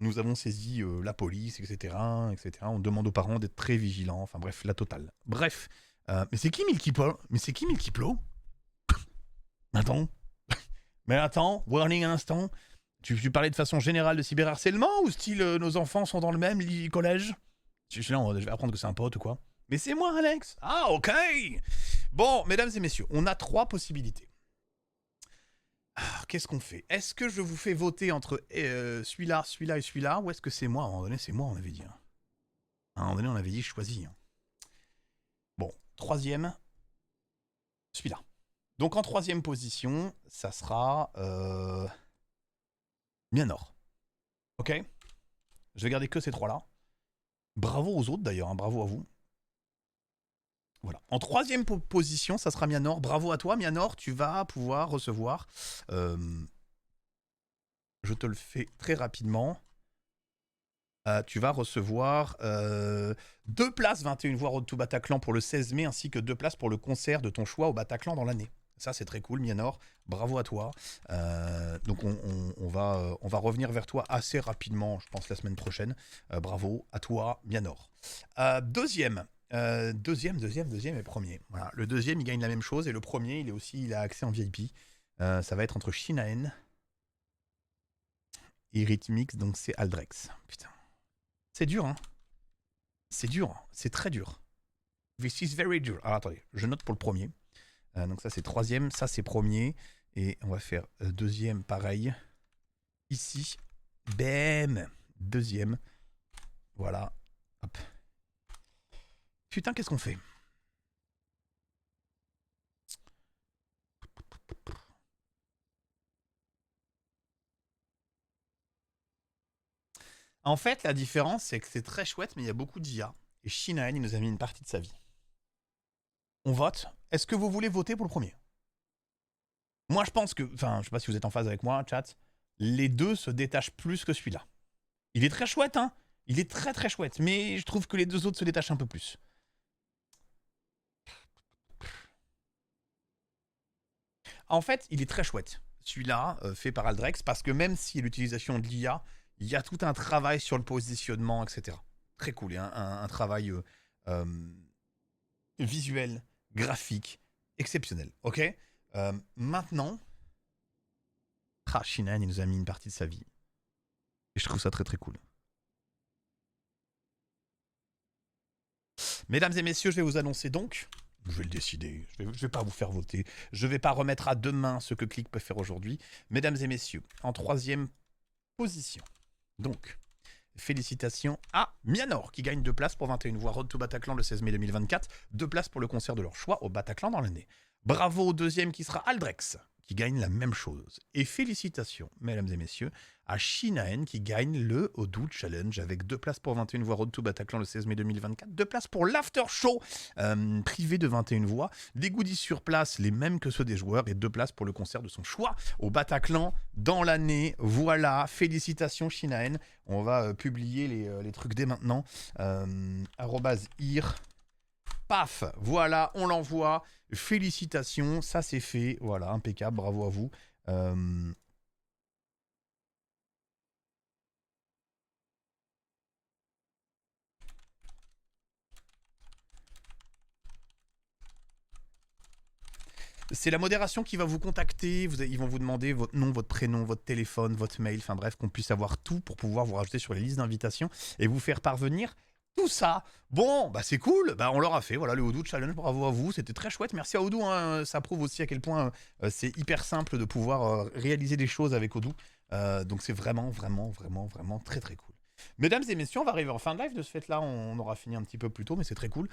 nous avons saisi la police, etc., etc. On demande aux parents d'être très vigilants. Enfin bref, la totale. Bref. Mais c'est qui Milky Plo? Attends. Mais attends, warning un instant. Tu parlais de façon générale de cyberharcèlement ou style nos enfants sont dans le même collège? Je vais apprendre que c'est un pote ou quoi. Mais c'est moi, Alex. Ah, ok. Bon, mesdames et messieurs, on a 3 possibilités. Qu'est-ce qu'on fait? Est-ce que je vous fais voter entre celui-là et celui-là? Ou est-ce que c'est moi? À un moment donné, c'est moi, on avait dit. Hein. À un moment donné, on avait dit choisis. Hein. Bon, 3e, celui-là. Donc en 3e position, ça sera Mianor. Ok? Je vais garder que ces 3-là. Bravo aux autres d'ailleurs, hein, bravo à vous. Voilà. En troisième position, ça sera Mianor. Bravo à toi, Mianor. Tu vas pouvoir recevoir... je te le fais très rapidement. Tu vas recevoir 2 places 21 voix Road to Bataclan pour le 16 mai, ainsi que 2 places pour le concert de ton choix au Bataclan dans l'année. Ça, c'est très cool, Mianor. Bravo à toi. Donc, on va revenir vers toi assez rapidement, je pense, la semaine prochaine. Bravo à toi, Mianor. Deuxième et premier. Voilà. Le deuxième, il gagne la même chose. Et le premier, il a accès en VIP. Ça va être entre Shinaen et Rhythmix. Donc, c'est Aldrex. Putain. C'est dur, hein. C'est dur. C'est très dur. This is very dur. Alors, attendez. Je note pour le premier. Donc, ça, c'est troisième. Ça, c'est premier. Et on va faire deuxième, pareil. Ici. Bam. Deuxième. Voilà. Hop. Putain, qu'est-ce qu'on fait? En fait, la différence, c'est que c'est très chouette, mais il y a beaucoup d'IA. Et Shinaen, il nous a mis une partie de sa vie. On vote. Est-ce que vous voulez voter pour le premier? Moi, je pense que... Enfin, je sais pas si vous êtes en phase avec moi, chat. Les deux se détachent plus que celui-là. Il est très chouette, hein. Il est très très chouette. Mais je trouve que les deux autres se détachent un peu plus. En fait, il est très chouette. Celui-là, fait par Aldrex, parce que même si l'utilisation de l'IA, il y a tout un travail sur le positionnement, etc. Très cool. Hein, un travail visuel, graphique, exceptionnel. Ok. Maintenant, Shinaen, il nous a mis une partie de sa vie. Et je trouve ça très très cool. Mesdames et messieurs, je vais vous annoncer donc... Je vais le décider, je vais pas vous faire voter. Je vais pas remettre à demain ce que Click peut faire aujourd'hui. Mesdames et messieurs, en troisième position. Donc, félicitations à Mianor qui gagne 2 places pour 21 voix Road to Bataclan le 16 mai 2024. 2 places pour le concert de leur choix au Bataclan dans l'année. Bravo au deuxième qui sera Aldrex qui gagne la même chose. Et félicitations, mesdames et messieurs, à Shinaen qui gagne le Odoo Challenge avec 2 places pour 21 voix Road to Bataclan le 16 mai 2024, 2 places pour l'After Show privé de 21 voix, des goodies sur place, les mêmes que ceux des joueurs, et 2 places pour le concert de son choix au Bataclan dans l'année. Voilà, félicitations Shinaen. On va publier les trucs dès maintenant. @ir. Paf, voilà, on l'envoie. Félicitations, ça c'est fait. Voilà, impeccable, bravo à vous. C'est la modération qui va vous contacter. Ils vont vous demander votre nom, votre prénom, votre téléphone, votre mail. Enfin bref, qu'on puisse avoir tout pour pouvoir vous rajouter sur les listes d'invitation et vous faire parvenir tout ça. Bon, bah c'est cool, bah on l'aura fait, voilà le Odoo Challenge, bravo à vous, c'était très chouette, merci à Odoo, hein. Ça prouve aussi à quel point c'est hyper simple de pouvoir réaliser des choses avec Odoo, donc c'est vraiment très très cool. Mesdames et messieurs, on va arriver en fin de live de ce fait-là, on aura fini un petit peu plus tôt, mais c'est très cool.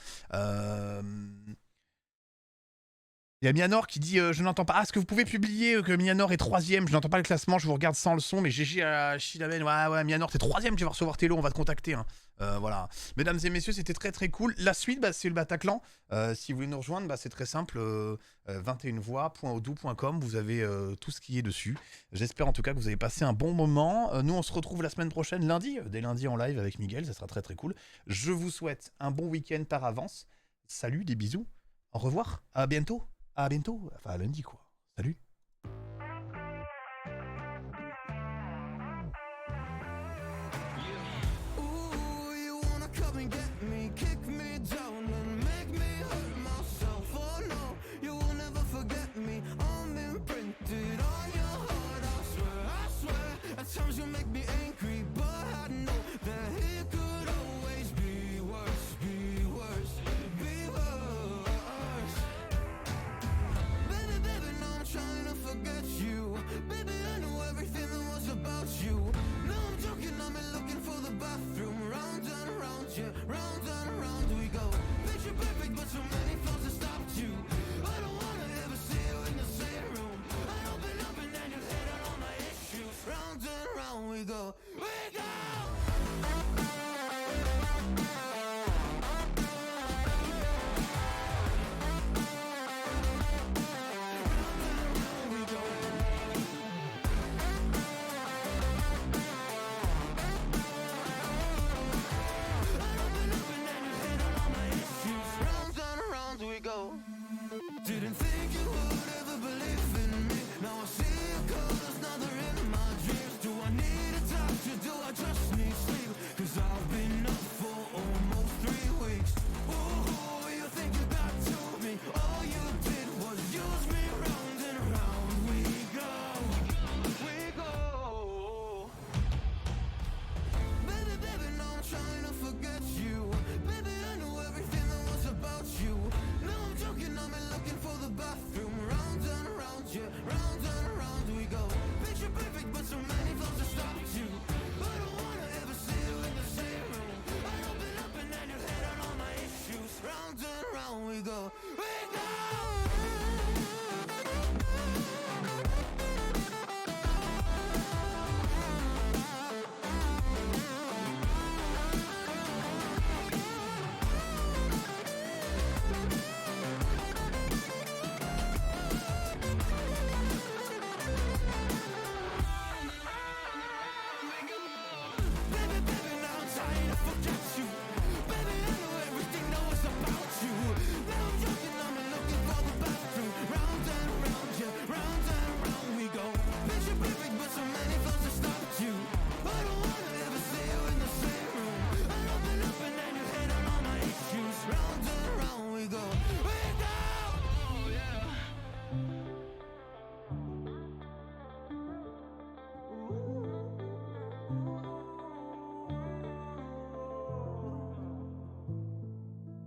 Il y a Mianor qui dit je n'entends pas. Ah, est-ce que vous pouvez publier que Mianor est 3ème? Je n'entends pas le classement, je vous regarde sans le son, mais GG à Shinaen. Ouais, Mianor, t'es 3ème, tu vas recevoir tes lots, on va te contacter. Hein. Voilà. Mesdames et messieurs, c'était très très cool. La suite, bah, c'est le Bataclan. Si vous voulez nous rejoindre, bah, c'est très simple 21voix.odoo.com. Vous avez tout ce qui est dessus. J'espère en tout cas que vous avez passé un bon moment. Nous, on se retrouve la semaine prochaine, lundi, dès lundi en live avec Miguel. Ça sera très très cool. Je vous souhaite un bon week-end par avance. Salut, des bisous. Au revoir. À bientôt. À bientôt, enfin à lundi quoi. Salut. Ooh, you wanna come and get me, kick me down and make me hurt myself. Oh no, you will never forget me. I'm imprinted on your heart, I swear. At times you make me angry, but I know that it could always be worse, be worse, be worse. Baby, no, I'm trying to forget you. Baby, I know everything that was about you. No, I'm joking, I'm looking for the bathroom. Round and round, yeah, round and round we go. Picture perfect, but so many flaws that stopped you. I don't wanna ever see you in the same room. I open up and then you hit on all my issues. Round and round we go. We go!